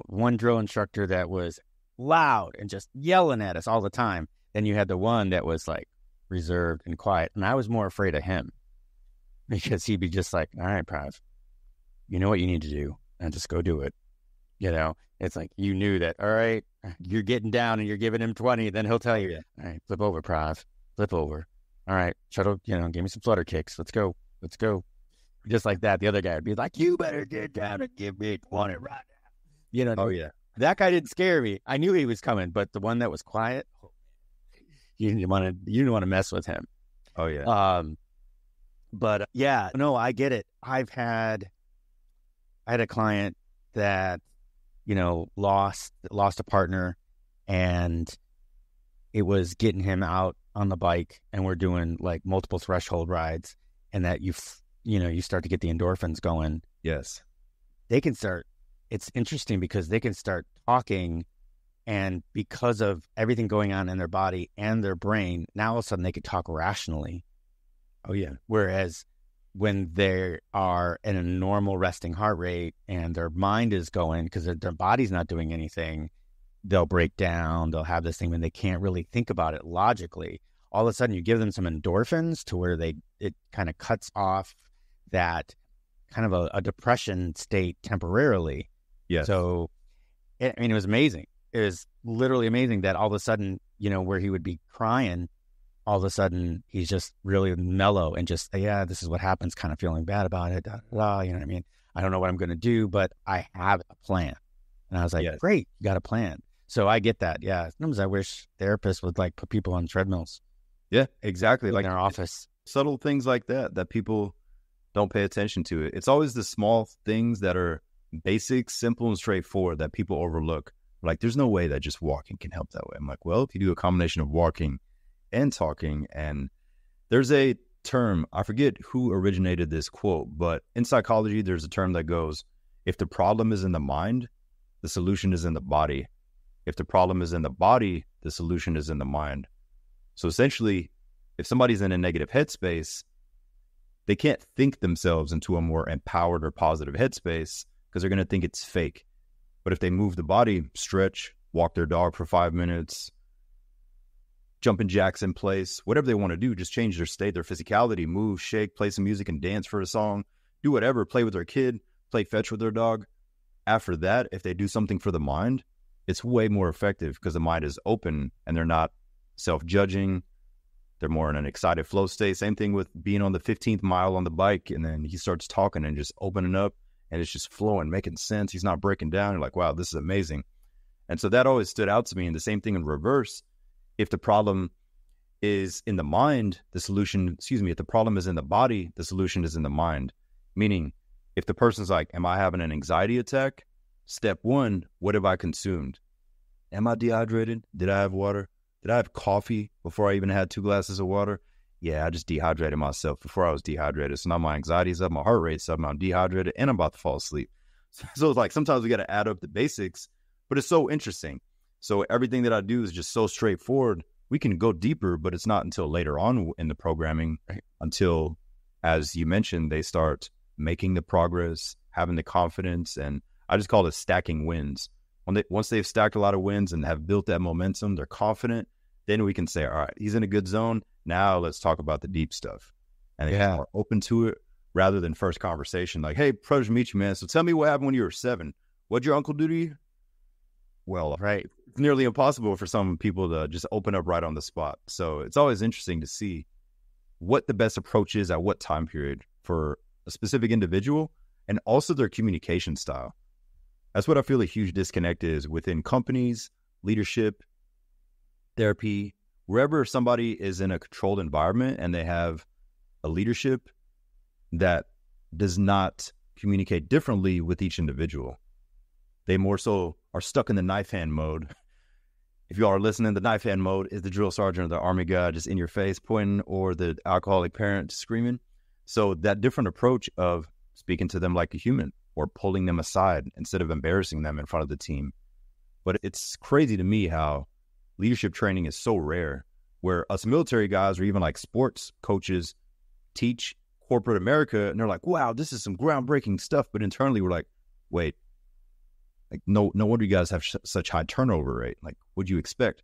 one drill instructor that was loud and just yelling at us all the time. Then you had the one that was like reserved and quiet. And I was more afraid of him, because he'd be just like, all right, Prav, you know what you need to do, and just go do it. It's like, you knew that, all right, you're getting down and you're giving him 20. Then he'll tell you, all right, flip over, Prav, flip over. All right, shuttle, give me some flutter kicks. Let's go. Just like that. The other guy would be like, you better get down and give me 20 right now. Oh, yeah. That guy didn't scare me. I knew he was coming, but the one that was quiet, you didn't want to mess with him. Oh, yeah. But yeah, no, I get it. I had a client that, lost a partner, and it was getting him out on the bike, and we're doing like multiple threshold rides, and that you start to get the endorphins going. Yes. It's interesting because they can start talking, and because of everything going on in their body and their brain, now all of a sudden they can talk rationally. Oh, yeah. Whereas when they are in a normal resting heart rate and their mind is going, because their body's not doing anything, they'll break down. They'll have this thing when they can't really think about it logically. All of a sudden you give them some endorphins to where it kind of cuts off that kind of a depression state temporarily. Yeah. So, it was amazing. It was literally amazing that all of a sudden, where he would be crying, all of a sudden he's just really mellow and just, yeah, this is what happens, kind of feeling bad about it. You know what I mean? I don't know what I'm going to do, but I have a plan. And I was like, yes. Great, you got a plan. So I get that. Yeah. Sometimes I wish therapists would like put people on treadmills. Yeah, exactly. Like in their office. Subtle things like that people don't pay attention to. It's always the small things that are basic, simple, and straightforward that people overlook. Like, there's no way that just walking can help that way. I'm like, well, if you do a combination of walking and talking, and there's a term, I forget who originated this quote, but in psychology, there's a term that goes, if the problem is in the mind, the solution is in the body. If the problem is in the body, the solution is in the mind. So essentially, if somebody's in a negative headspace, they can't think themselves into a more empowered or positive headspace, because they're going to think it's fake. But if they move the body, stretch, walk their dog for 5 minutes, jumping jacks in place, whatever they want to do, just change their state, their physicality, move, shake, play some music and dance for a song, do whatever, play with their kid, play fetch with their dog. After that, if they do something for the mind, it's way more effective, because the mind is open and they're not self-judging. They're more in an excited flow state. Same thing with being on the 15th mile on the bike, and then he starts talking and just opening up, and it's just flowing, making sense. He's not breaking down. You're like, wow, this is amazing. And so that always stood out to me. And the same thing in reverse. If the problem is in the mind, if the problem is in the body, the solution is in the mind. Meaning, if the person's like, am I having an anxiety attack? Step one, what have I consumed? Am I dehydrated? Did I have water? Did I have coffee before I even had 2 glasses of water? Yeah, I just dehydrated myself before I was dehydrated. So now my anxiety's up, my heart rate's up, I'm dehydrated, and I'm about to fall asleep. So it's like, sometimes we got to add up the basics, but it's so interesting. So everything that I do is just so straightforward. We can go deeper, but it's not until later on in the programming, until, as you mentioned, they start making the progress, having the confidence, and I just call it stacking wins. Once they've stacked a lot of wins and have built that momentum, they're confident, then we can say, all right, he's in a good zone. Now let's talk about the deep stuff. And they're more open to it, rather than first conversation. Like, hey, pleasure to meet you, man. So tell me what happened when you were 7. What'd your uncle do to you? Well, right. It's nearly impossible for some people to just open up right on the spot. So it's always interesting to see what the best approach is at what time period for a specific individual. and also their communication style. That's what I feel a huge disconnect is within companies, leadership, therapy, wherever somebody is in a controlled environment and they have a leadership that does not communicate differently with each individual. They more so are stuck in the knife hand mode. If you are listening, the knife hand mode is the drill sergeant or the army guy just in your face pointing, or the alcoholic parent screaming. So that different approach of speaking to them like a human or pulling them aside instead of embarrassing them in front of the team. But it's crazy to me how leadership training is so rare, where us military guys or even like sports coaches teach corporate America and they're like, wow, this is some groundbreaking stuff. But internally we're like, wait, like no wonder you guys have such high turnover rate. Like, what'd you expect?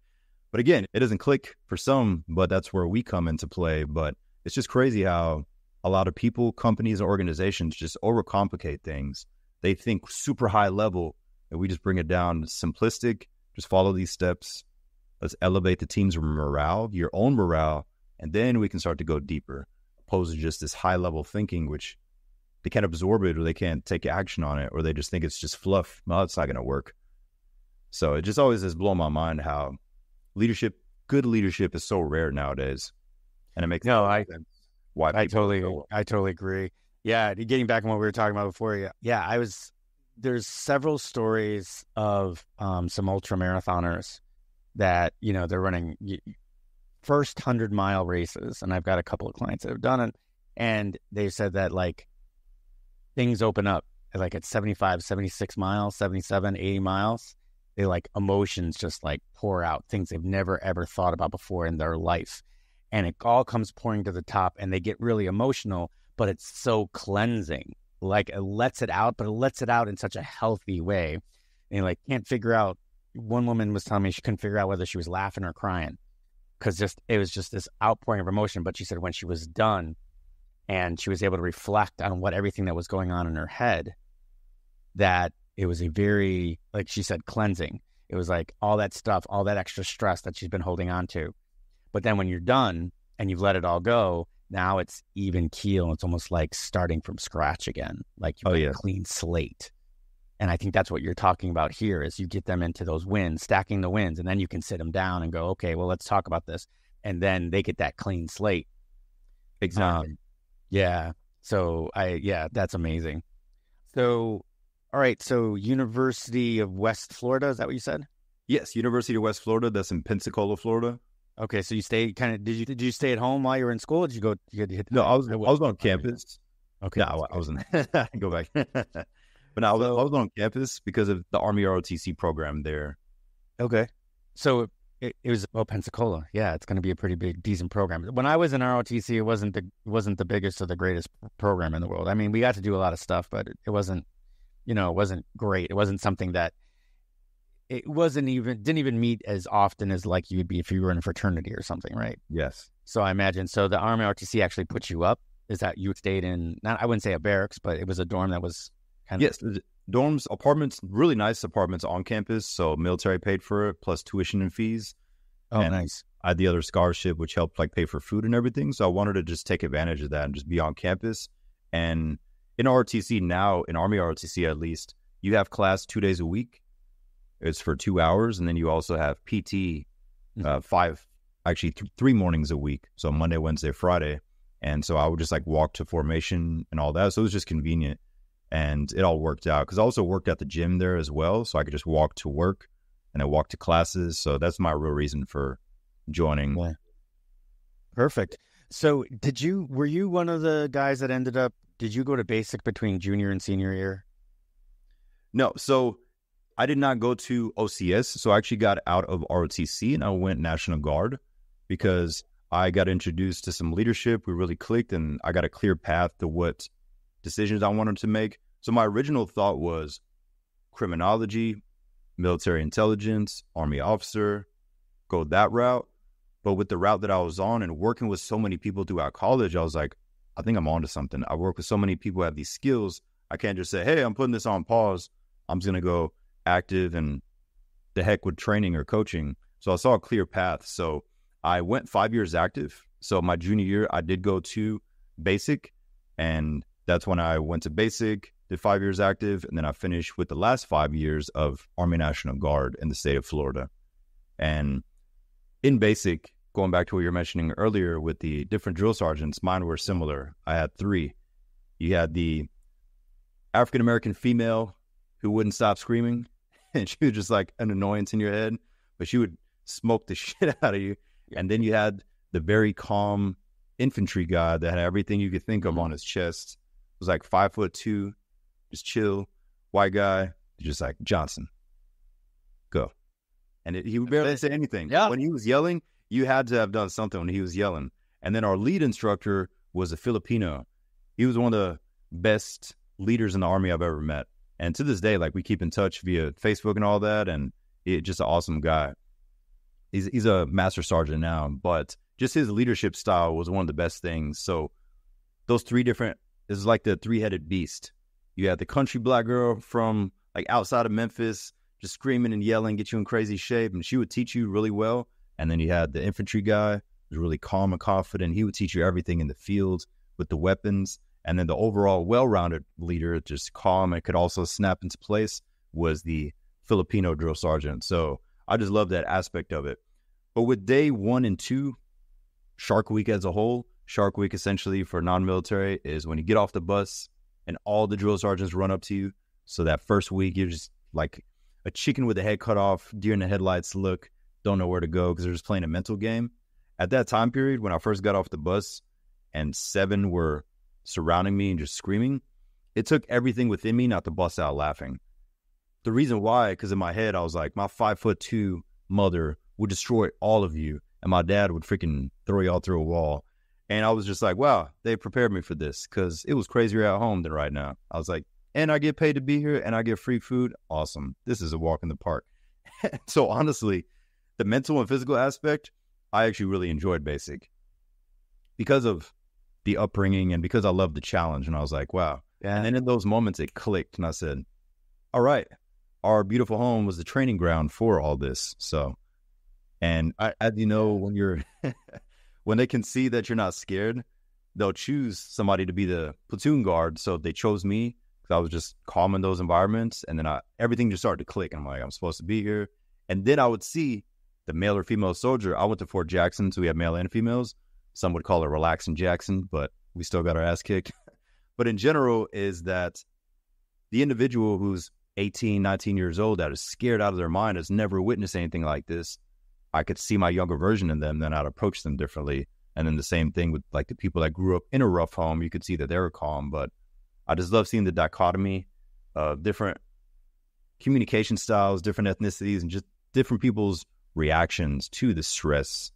But again, it doesn't click for some, but that's where we come into play. But it's just crazy how a lot of people, companies, and organizations just overcomplicate things. They think super high level, and we just bring it down simplistic. Just follow these steps. Let's elevate the team's morale, your own morale, and then we can start to go deeper, opposed to just this high level thinking, which they can't absorb it or they can't take action on it, or they just think it's just fluff. Well, it's not going to work. So it just always has blown my mind how good leadership is so rare nowadays. And it makes sense why I totally agree. Yeah. Getting back on what we were talking about before. Yeah. There's several stories of some ultra marathoners that, they're running first 100-mile races. And I've got a couple of clients that have done it. And they said that like, things open up like at 75, 76 miles, 77, 80 miles. They like emotions just like pour out, things they've never, ever thought about before in their life. And it all comes pouring to the top and they get really emotional, but it's so cleansing. Like it lets it out, but it lets it out in such a healthy way. And like can't figure out, one woman was telling me she couldn't figure out whether she was laughing or crying because it was just this outpouring of emotion. But she said when she was done, and she was able to reflect on everything that was going on in her head, that it was a very, like she said, cleansing. It was like all that stuff, all that extra stress that she's been holding on to. But then when you're done and you've let it all go, now it's even keel. It's almost like starting from scratch again, like you've got a clean slate. And I think that's what you're talking about here is you get them into those wins, stacking the wins, and then you can sit them down and go, okay, well, let's talk about this. And then they get that clean slate. Exactly. Yeah. So that's amazing. So, all right. So University of West Florida, is that what you said? Yes. University of West Florida. That's in Pensacola, Florida. Okay. So you stayed did you stay at home while you were in school? Or did you go, No, I was on campus. Okay. No, I wasn't. I can go back. But no, I was on campus because of the Army ROTC program there. Okay. So it was Pensacola. Yeah, it's going to be a pretty big, decent program. When I was in ROTC, it wasn't the biggest or the greatest program in the world. I mean, we got to do a lot of stuff, but it wasn't, it wasn't great. It wasn't something that didn't even meet as often as like you would be if you were in a fraternity or something, right? Yes. So I imagine, so the Army ROTC actually put you up. Is that you stayed in? I wouldn't say a barracks, but it was a dorm that was kind of. Yes. Dorms, apartments, really nice apartments on campus. So military paid for it, plus tuition and fees. Oh, and nice. I had the other scholarship, which helped like pay for food and everything. So I wanted to just take advantage of that and just be on campus. And in ROTC now, in Army ROTC at least, you have class 2 days a week. It's for 2 hours. And then you also have PT 3 mornings a week. So Monday, Wednesday, Friday. And so I would just like walk to formation and all that. So it was just convenient. And it all worked out because I also worked at the gym there as well. So I could just walk to work and then walk to classes. So that's my real reason for joining. Yeah. Perfect. So were you one of the guys that did you go to basic between junior and senior year? No. So I did not go to OCS. So I actually got out of ROTC and I went National Guard because I got introduced to some leadership. We really clicked and I got a clear path to what decisions I wanted to make. So my original thought was criminology, military intelligence, Army officer, go that route. But with the route that I was on and working with so many people throughout college, I was like, I think I'm onto something. I work with so many people who have these skills. I can't just say, hey, I'm putting this on pause. I'm just going to go active and the heck with training or coaching. So I saw a clear path. So I went 5 years active. So my junior year, I did go to basic, and that's when I went to basic, did 5 years active, and then I finished with the last 5 years of Army National Guard in the state of Florida. And in basic, going back to what you were mentioning earlier with the different drill sergeants, mine were similar. I had 3. You had the African-American female who wouldn't stop screaming, and she was just like an annoyance in your head, but she would smoke the shit out of you. And then you had the very calm infantry guy that had everything you could think of on his chest. It was like 5'2", just chill, white guy, just like, Johnson, go. And he would barely say anything. Yeah. When he was yelling, you had to have done something when he was yelling. And then our lead instructor was a Filipino. He was one of the best leaders in the Army I've ever met. And to this day, like, we keep in touch via Facebook and all that, and he's just an awesome guy. He's a master sergeant now, but just his leadership style was one of the best things. So those 3 different, this is like the 3-headed beast. You had the country black girl from like outside of Memphis, just screaming and yelling, get you in crazy shape, and she would teach you really well. And then you had the infantry guy, who was really calm and confident. He would teach you everything in the field with the weapons. And then the overall well-rounded leader, just calm and could also snap into place, was the Filipino drill sergeant. So I just love that aspect of it. But with day 1 and 2, Shark Week as a whole, Shark Week essentially for non-military is when you get off the bus and all the drill sergeants run up to you. So that first week, you're just like a chicken with the head cut off, deer in the headlights look, don't know where to go because they're just playing a mental game. At that time period, when I first got off the bus and 7 were surrounding me and just screaming, it took everything within me not to bust out laughing. The reason why, because in my head, I was like, my 5'2" mother would destroy all of you, and my dad would freaking throw y'all through a wall. And I was just like, wow, they prepared me for this, because it was crazier at home than right now. I was like, and I get paid to be here, and I get free food. Awesome. This is a walk in the park. So honestly, the mental and physical aspect, I actually really enjoyed basic because of the upbringing and because I loved the challenge. And I was like, wow. Yeah. And then in those moments, it clicked. And I said, all right, our beautiful home was the training ground for all this. So, and as you know, when you're, when they can see that you're not scared, they'll choose somebody to be the platoon guard. So they chose me because I was just calm in those environments. And then everything just started to click. And I'm like, I'm supposed to be here. And then I would see the male or female soldier. I went to Fort Jackson, so we have male and females. Some would call it relaxing Jackson, but we still got our ass kicked. But in general is that the individual who's 18, 19 years old that is scared out of their mind, has never witnessed anything like this. I could see my younger version in them, then I'd approach them differently. And then the same thing with like the people that grew up in a rough home, you could see that they were calm. But I just love seeing the dichotomy of different communication styles, different ethnicities, and just different people's reactions to the stress,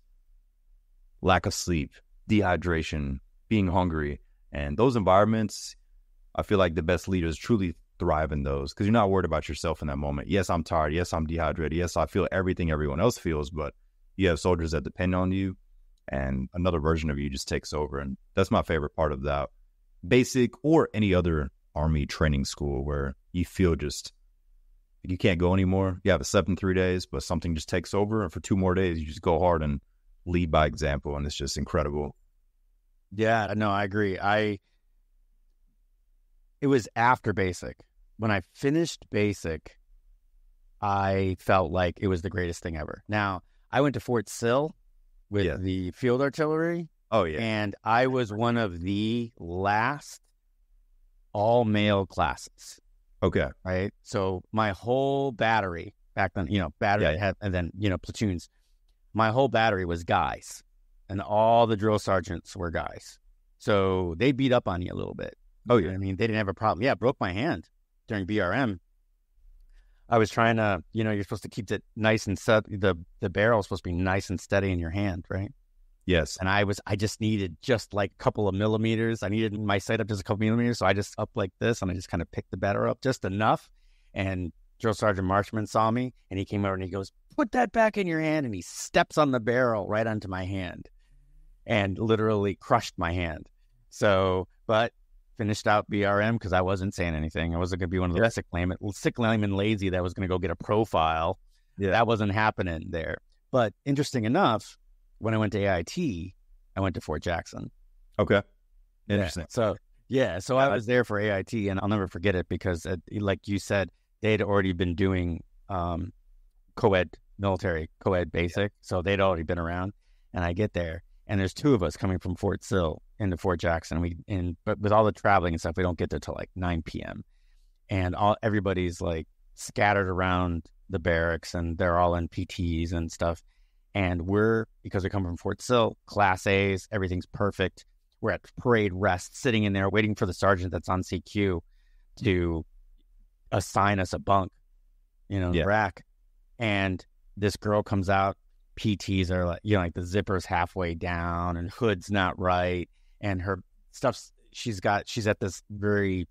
lack of sleep, dehydration, being hungry. And those environments, I feel like the best leaders truly thrive in those, because you're not worried about yourself in that moment. Yes, I'm tired. Yes, I'm dehydrated. Yes, I feel everything everyone else feels, but you have soldiers that depend on you, and another version of you just takes over. And that's my favorite part of that basic or any other Army training school, where you feel just you can't go anymore. You haven't slept in 3 days, but something just takes over, and for 2 more days you just go hard and lead by example, and it's just incredible. Yeah, no, I agree. It was after basic. When I finished basic, I felt like it was the greatest thing ever. Now, I went to Fort Sill with the field artillery. Oh, yeah. And I was one of the last all-male classes. Okay. Right? So my whole battery, back then, had, and then, platoons, my whole battery was guys. And all the drill sergeants were guys. So they beat up on you a little bit. Oh, yeah. I mean, they didn't have a problem. Yeah, broke my hand during BRM. I was trying to, you're supposed to keep it nice and set. The barrel is supposed to be nice and steady in your hand, right? Yes. And I just needed just like a couple of millimeters. I needed my sight up just a couple millimeters. So I just up like this, and I just kind of picked the batter up just enough. And Drill Sergeant Marshman saw me, and he came over and he goes, "Put that back in your hand." And he steps on the barrel right onto my hand and literally crushed my hand. So, but finished out BRM because I wasn't saying anything. I wasn't going to be one of those sick layman lazy that was going to go get a profile. Yeah. That wasn't happening there. But interesting enough, when I went to AIT, I went to Fort Jackson. Okay. Interesting. Yeah. So Yeah, so I was there for AIT, and I'll never forget it because, like you said, they had already been doing co-ed military, co-ed basic, so they'd already been around. And I get there, and there's two of us coming from Fort Sill into Fort Jackson. But with all the traveling and stuff, we don't get there till like 9 p.m. And everybody's like scattered around the barracks, and they're all in PTs and stuff. And because we come from Fort Sill, Class A's, everything's perfect. We're at parade rest, sitting in there waiting for the sergeant that's on CQ to assign us a bunk, rack. And this girl comes out. PTs are like, like the zipper's halfway down and hood's not right. And her stuff's, she's at this very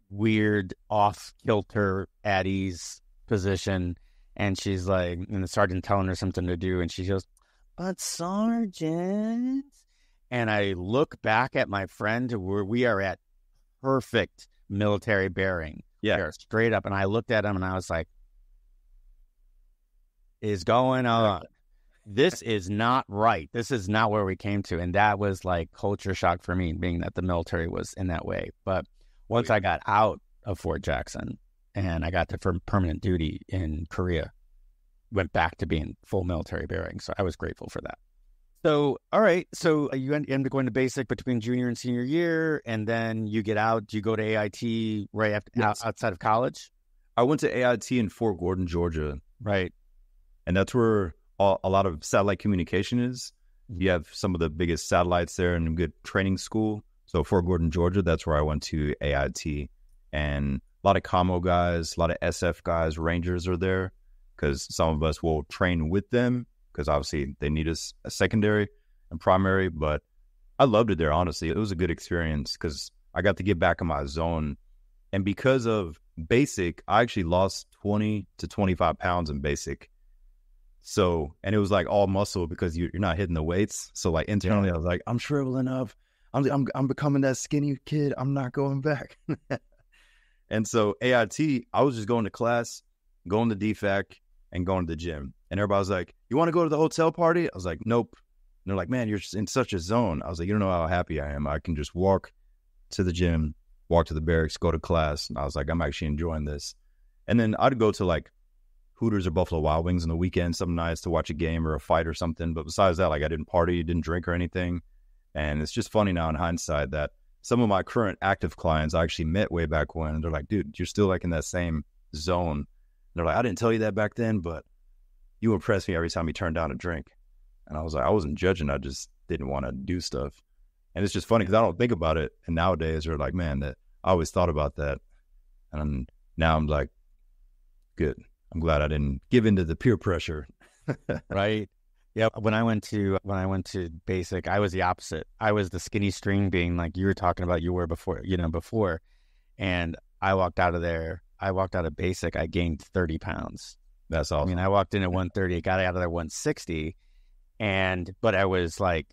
weird off-kilter at ease position. And she's like, and the sergeant telling her something to do. And she goes, "But sergeant." And I look back at my friend where we are at perfect military bearing. Yeah. They're straight up. And I looked at him and I was like, is going on? This is not right. This is not where we came to. And that was like culture shock for me, being that the military was in that way. But once I got out of Fort Jackson and I got to permanent duty in Korea, went back to being full military bearing. So I was grateful for that. So, all right. So you end up going to basic between junior and senior year, and then you get out. Do you go to AIT right after, outside of college? I went to AIT in Fort Gordon, Georgia. Right. And that's where a lot of satellite communication is. You have some of the biggest satellites there and a good training school. So Fort Gordon, Georgia, that's where I went to AIT. And a lot of commo guys, a lot of SF guys, Rangers are there because some of us will train with them because obviously they need us a secondary and primary. But I loved it there, honestly. It was a good experience because I got to get back in my zone. And because of basic, I actually lost 20 to 25 pounds in basic. So, and it was like all muscle because you're not hitting the weights. So like internally, I was like, I'm shriveling up. I'm becoming that skinny kid. I'm not going back. And so AIT, I was just going to class, going to DFAC, and going to the gym. And everybody was like, "You want to go to the hotel party?" I was like, "Nope." And they're like, "Man, you're just in such a zone." I was like, "You don't know how happy I am. I can just walk to the gym, walk to the barracks, go to class." And I was like, "I'm actually enjoying this." And then I'd go to like Hooters or Buffalo Wild Wings on the weekend some nights to watch a game or a fight or something. But besides that, like I didn't party, didn't drink or anything. And it's just funny now in hindsight that some of my current active clients I actually met way back when. And they're like, "Dude, you're still like in that same zone." And they're like, "I didn't tell you that back then, but you impressed me every time you turned down a drink." And I was like, I wasn't judging. I just didn't want to do stuff. And it's just funny because I don't think about it. And nowadays they're like, "Man, that I always thought about that." And now I'm like, good. I'm glad I didn't give into the peer pressure. Right. Yeah. When I went to basic, I was the opposite. I was the skinny string being like you were talking about you were before. And I walked out of basic, I gained 30 pounds. That's awesome. I mean, I walked in at 130, got out of there 160. But I was like,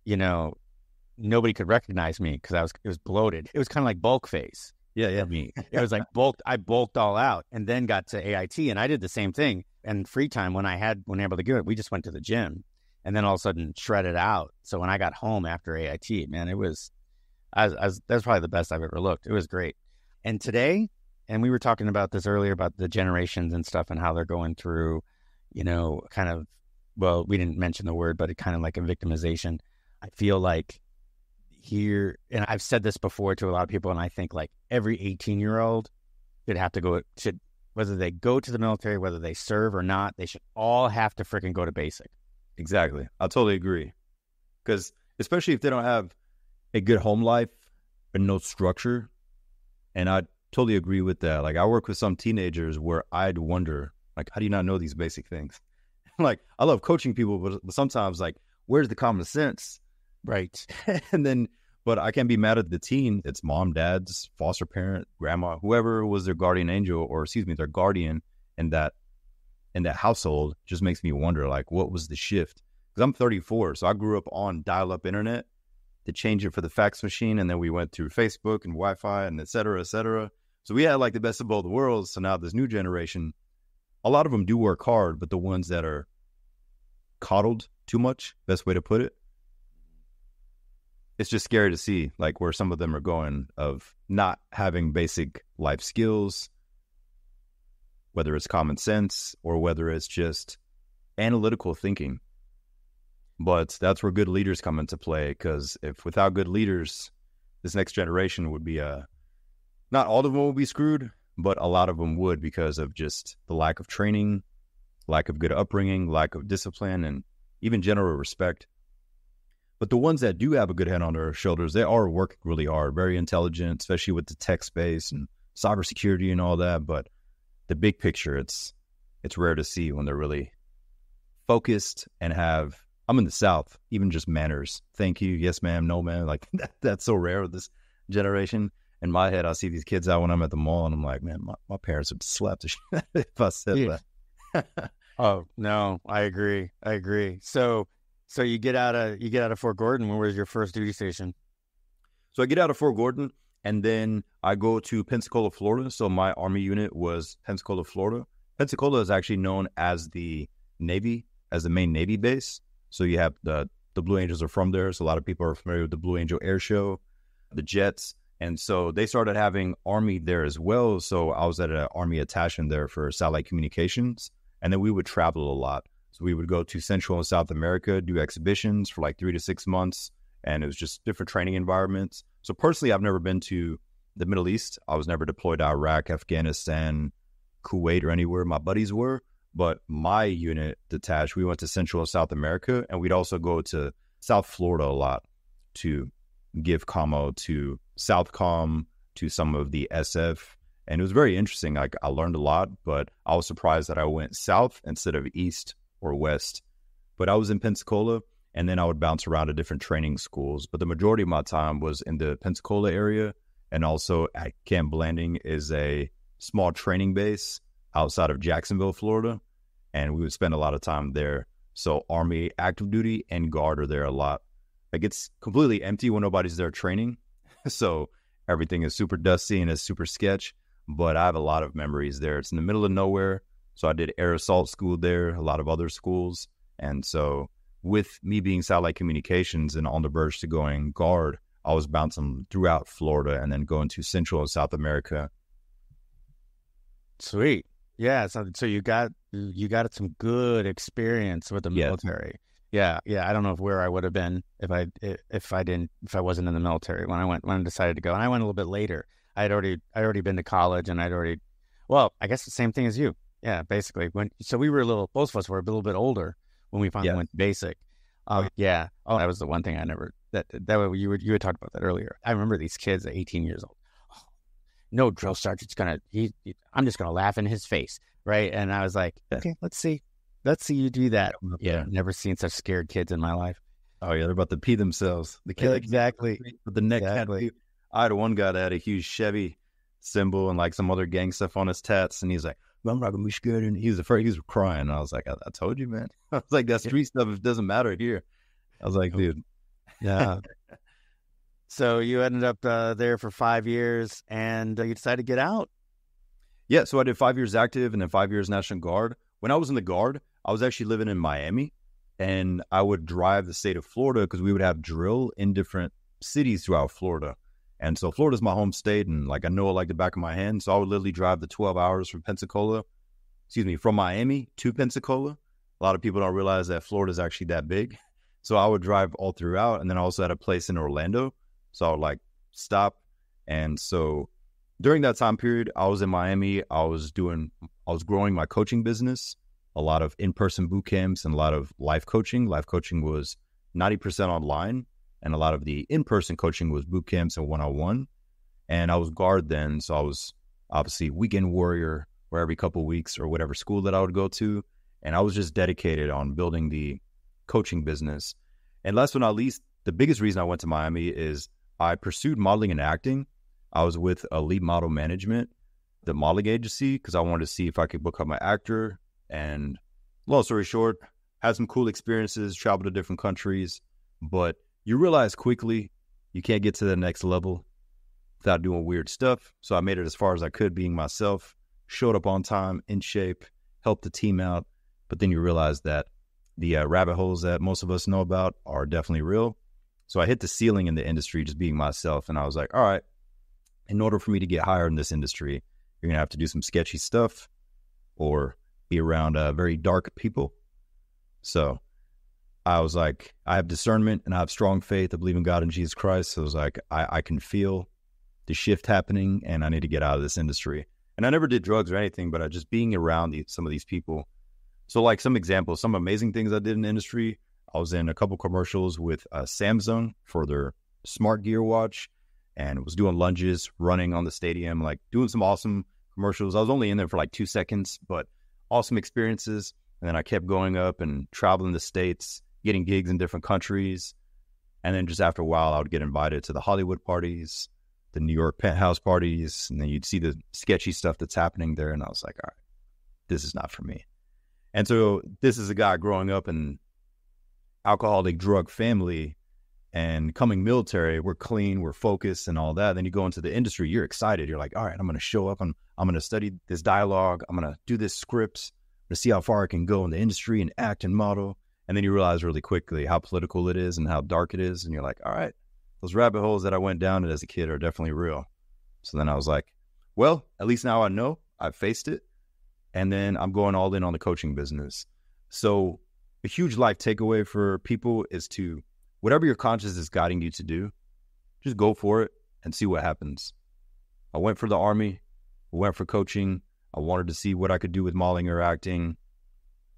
nobody could recognize me because it was bloated. It was kind of like bulk phase. Yeah. Me. It was like I bulked all out and then got to AIT and I did the same thing. And free time when able to do it, we just went to the gym and then all of a sudden shredded out. So when I got home after AIT, man, it was, that's probably the best I've ever looked. It was great. And today, and we were talking about this earlier about the generations and stuff and how they're going through, kind of, well, we didn't mention the word, but it kind of like a victimization. I feel like here, and I've said this before to a lot of people, and I think like every 18-year-old should whether they go to the military, whether they serve or not, they should all have to freaking go to basic. Exactly. I totally agree. Because especially if they don't have a good home life and no structure, and I totally agree with that. Like I work with some teenagers where I'd wonder, like, how do you not know these basic things? Like I love coaching people, but sometimes like, where's the common sense? Right. But I can't be mad at the teen. It's mom, dad's, foster parent, grandma, whoever was their guardian angel, or their guardian in that household. Just makes me wonder, like, what was the shift? Because I'm 34, so I grew up on dial-up internet to change it for the fax machine, and then we went through Facebook and Wi-Fi and et cetera, et cetera. So we had like the best of both worlds. So now this new generation, a lot of them do work hard, but the ones that are coddled too much, best way to put it, it's just scary to see like where some of them are going of not having basic life skills, whether it's common sense or whether it's just analytical thinking. But that's where good leaders come into play, because if without good leaders, this next generation would be not all of them would be screwed, but a lot of them would, because of just the lack of training, lack of good upbringing, lack of discipline, and even general respect. But the ones that do have a good head on their shoulders, they are working really hard, very intelligent, especially with the tech space and cybersecurity and all that. But the big picture, it's rare to see when they're really focused and have, I'm in the South, even just manners. Thank you. Yes, ma'am. No, ma'am. Like that's so rare with this generation. In my head, I see these kids out when I'm at the mall and I'm like, man, my parents would slap the shit if I said that. Oh, no, I agree. So you get out of Fort Gordon. Where was your first duty station? So I get out of Fort Gordon and then I go to Pensacola, Florida. So my Army unit was Pensacola, Florida. Pensacola is actually known as the Navy, as the main Navy base. So you have the Blue Angels are from there. So a lot of people are familiar with the Blue Angel Air Show, the jets. And so they started having Army there as well. So I was at an Army attachment there for satellite communications. And then we would travel a lot. So we would go to Central and South America, do exhibitions for like 3 to 6 months. And it was just different training environments. So personally, I've never been to the Middle East. I was never deployed to Iraq, Afghanistan, Kuwait, or anywhere. My buddies were. But my unit detached, we went to Central and South America. And we'd also go to South Florida a lot to give commo to Southcom, to some of the SF. And it was very interesting. Like I learned a lot, but I was surprised that I went south instead of east or west. But I was in Pensacola, and then I would bounce around to different training schools. But the majority of my time was in the Pensacola area, and also at Camp Blanding is a small training base outside of Jacksonville, Florida. And we would spend a lot of time there. So Army active duty and guard are there a lot. Like it's completely empty when nobody's there training. So everything is super dusty and it's super sketch. But I have a lot of memories there. It's in the middle of nowhere. So I did air assault school there, a lot of other schools. And so with me being satellite communications and on the verge to going guard, I was bouncing throughout Florida and then going to Central and South America. Sweet. Yeah. So you got some good experience with the military. Yeah. I don't know where I would have been if I wasn't in the military when I decided to go. And I went a little bit later. I'd already been to college, and I guess the same thing as you. Yeah, basically. So we were both of us were a little bit older when we finally went basic. Yeah. Oh, that was the one thing I never, that you had talked about that earlier. I remember these kids at 18 years old. Oh, no drill sergeant's I'm just going to laugh in his face. Right. And I was like, okay, let's see you do that. Yeah. Never seen such scared kids in my life. Oh yeah. They're about to pee themselves. The kid, exactly. With the neck. Exactly. I had one guy that had a huge Chevy symbol and like some other gang stuff on his tats. And he's like, I'm not gonna be scared. And he was afraid. He was crying. I was like, I told you, man. I was like, that street stuff, it doesn't matter here. I was like, dude. Yeah. So you ended up there for 5 years, and you decided to get out. Yeah. So I did 5 years active and then 5 years National Guard. When I was in the Guard, I was actually living in Miami, and I would drive the state of Florida because we would have drill in different cities throughout Florida. And so Florida's my home state, and like I know it like the back of my hand. So I would literally drive the 12 hours from Miami to Pensacola. A lot of people don't realize that Florida is actually that big. So I would drive all throughout, and then I also had a place in Orlando. So I would like stop. And so during that time period, I was in Miami. I was growing my coaching business, a lot of in-person boot camps and a lot of life coaching. Life coaching was 90% online. And a lot of the in-person coaching was boot camps and one-on-one. And I was guard then. So I was obviously weekend warrior for every couple of weeks or whatever school that I would go to. And I was just dedicated on building the coaching business. And last but not least, the biggest reason I went to Miami is I pursued modeling and acting. I was with Elite Model Management, the modeling agency, because I wanted to see if I could become an actor. And long story short, had some cool experiences, traveled to different countries, but you realize quickly you can't get to the next level without doing weird stuff. So I made it as far as I could being myself, showed up on time, in shape, helped the team out. But then you realize that the rabbit holes that most of us know about are definitely real. So I hit the ceiling in the industry just being myself. And I was like, all right, in order for me to get hired in this industry, you're going to have to do some sketchy stuff or be around very dark people. So I was like, I have discernment and I have strong faith. I believe in God and Jesus Christ. So I was like, I can feel the shift happening and I need to get out of this industry. And I never did drugs or anything, but I just being around some of these people. So like some examples, some amazing things I did in the industry. I was in a couple commercials with Samsung for their smart gear watch and was doing lunges, running on the stadium, like doing some awesome commercials. I was only in there for like 2 seconds, but awesome experiences. And then I kept going up and traveling the States, getting gigs in different countries. And then just after a while, I would get invited to the Hollywood parties, the New York penthouse parties, and then you'd see the sketchy stuff that's happening there. And I was like, all right, this is not for me. And so this is a guy growing up in alcoholic drug family and coming military. We're clean, we're focused and all that. Then you go into the industry, you're excited. You're like, all right, I'm going to show up. I'm going to study this dialogue. I'm going to do this scripts to see how far I can go in the industry and act and model. And then you realize really quickly how political it is and how dark it is. And you're like, all right, those rabbit holes that I went down as a kid are definitely real. So then I was like, well, at least now I know I've faced it. And then I'm going all in on the coaching business. So a huge life takeaway for people is to, whatever your conscience is guiding you to do, just go for it and see what happens. I went for the Army. I went for coaching. I wanted to see what I could do with modeling or acting.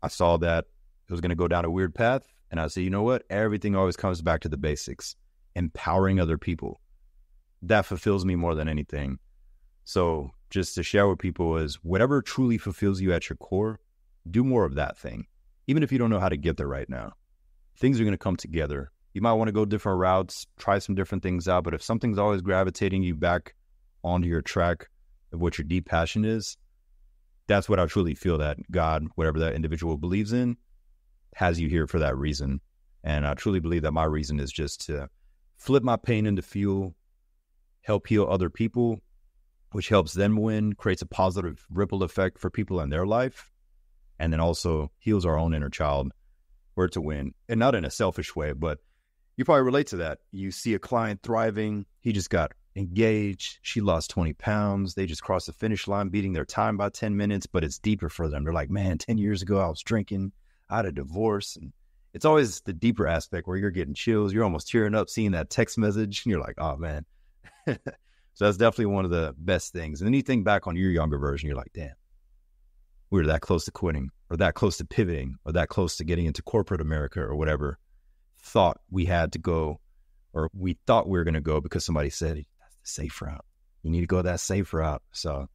I saw that it was going to go down a weird path. And I said, you know what? Everything always comes back to the basics. Empowering other people. That fulfills me more than anything. So just to share with people is whatever truly fulfills you at your core, do more of that thing. Even if you don't know how to get there right now, things are going to come together. You might want to go different routes, try some different things out. But if something's always gravitating you back onto your track of what your deep passion is, that's what I truly feel that God, whatever that individual believes in, has you here for that reason. And I truly believe that my reason is just to flip my pain into fuel, help heal other people, which helps them win, creates a positive ripple effect for people in their life, and then also heals our own inner child where to win. And not in a selfish way, but you probably relate to that. You see a client thriving. He just got engaged. She lost 20 pounds. They just crossed the finish line, beating their time by 10 minutes, but it's deeper for them. They're like, man, 10 years ago, I was drinking. I had a divorce. And it's always the deeper aspect where you're getting chills. You're almost tearing up seeing that text message. And you're like, oh, man. So that's definitely one of the best things. And then you think back on your younger version, you're like, damn, we were that close to quitting or that close to pivoting or that close to getting into corporate America or whatever. Thought we had to go, or we thought we were going to go because somebody said, that's the safe route. You need to go that safe route. So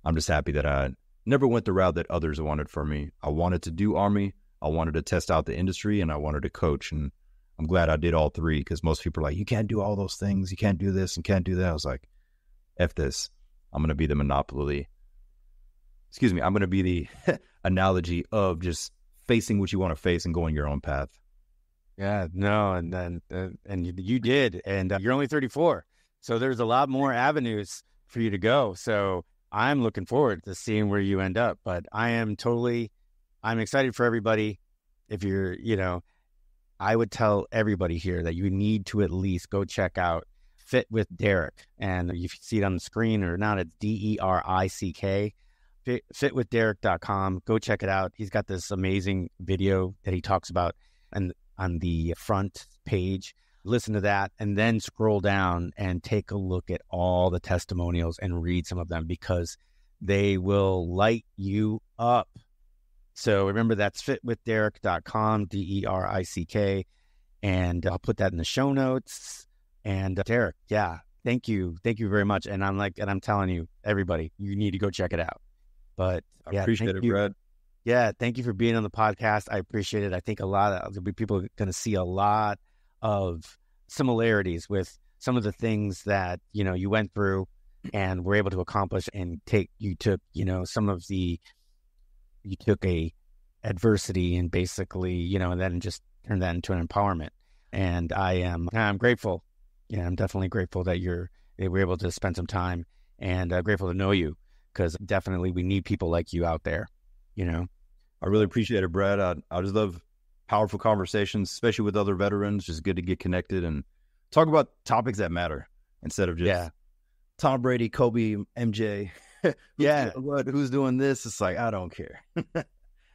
I'm just happy that I never went the route that others wanted for me. I wanted to do Army. I wanted to test out the industry and I wanted to coach. And I'm glad I did all three because most people are like, you can't do all those things. You can't do this and can't do that. I was like, F this. I'm going to be the monopoly. I'm going to be the analogy of just facing what you want to face and going your own path. Yeah, no, and you did, and you're only 34, so there's a lot more avenues for you to go. So I'm looking forward to seeing where you end up. But I'm excited for everybody. If you're, I would tell everybody here that you need to at least go check out Fit with Derickk, and if you see it on the screen or not, it's Derick. Fitwithderick.com. Go check it out. He's got this amazing video that he talks about, and on the front page, listen to that, and then scroll down and take a look at all the testimonials and read some of them because they will light you up. So remember, that's fitwithderick.com, Derick, and I'll put that in the show notes. And Derick, yeah, thank you very much. And I'm telling you, everybody, you need to go check it out. But I appreciate it, Brad. Yeah, thank you for being on the podcast. I appreciate it. I think people are going to see a lot of similarities with some of the things that, you went through and were able to accomplish and you took a adversity and basically, and then just turned that into an empowerment. And I'm grateful. Yeah, I'm definitely grateful that they were able to spend some time and grateful to know you because definitely we need people like you out there, I really appreciate it, Brad. I just love powerful conversations, especially with other veterans. Just good to get connected and talk about topics that matter instead of just Tom Brady, Kobe, MJ. Who's doing this? It's like, I don't care.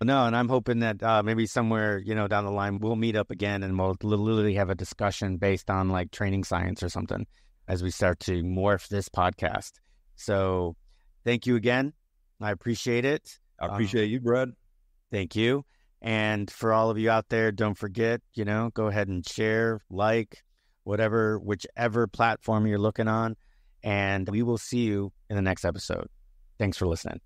No, and I'm hoping that maybe somewhere, down the line, we'll meet up again and we'll literally have a discussion based on like training science or something as we start to morph this podcast. So thank you again. I appreciate it. I appreciate you, Brad. Thank you. And for all of you out there, don't forget, go ahead and share, like, whichever platform you're looking on. And we will see you in the next episode. Thanks for listening.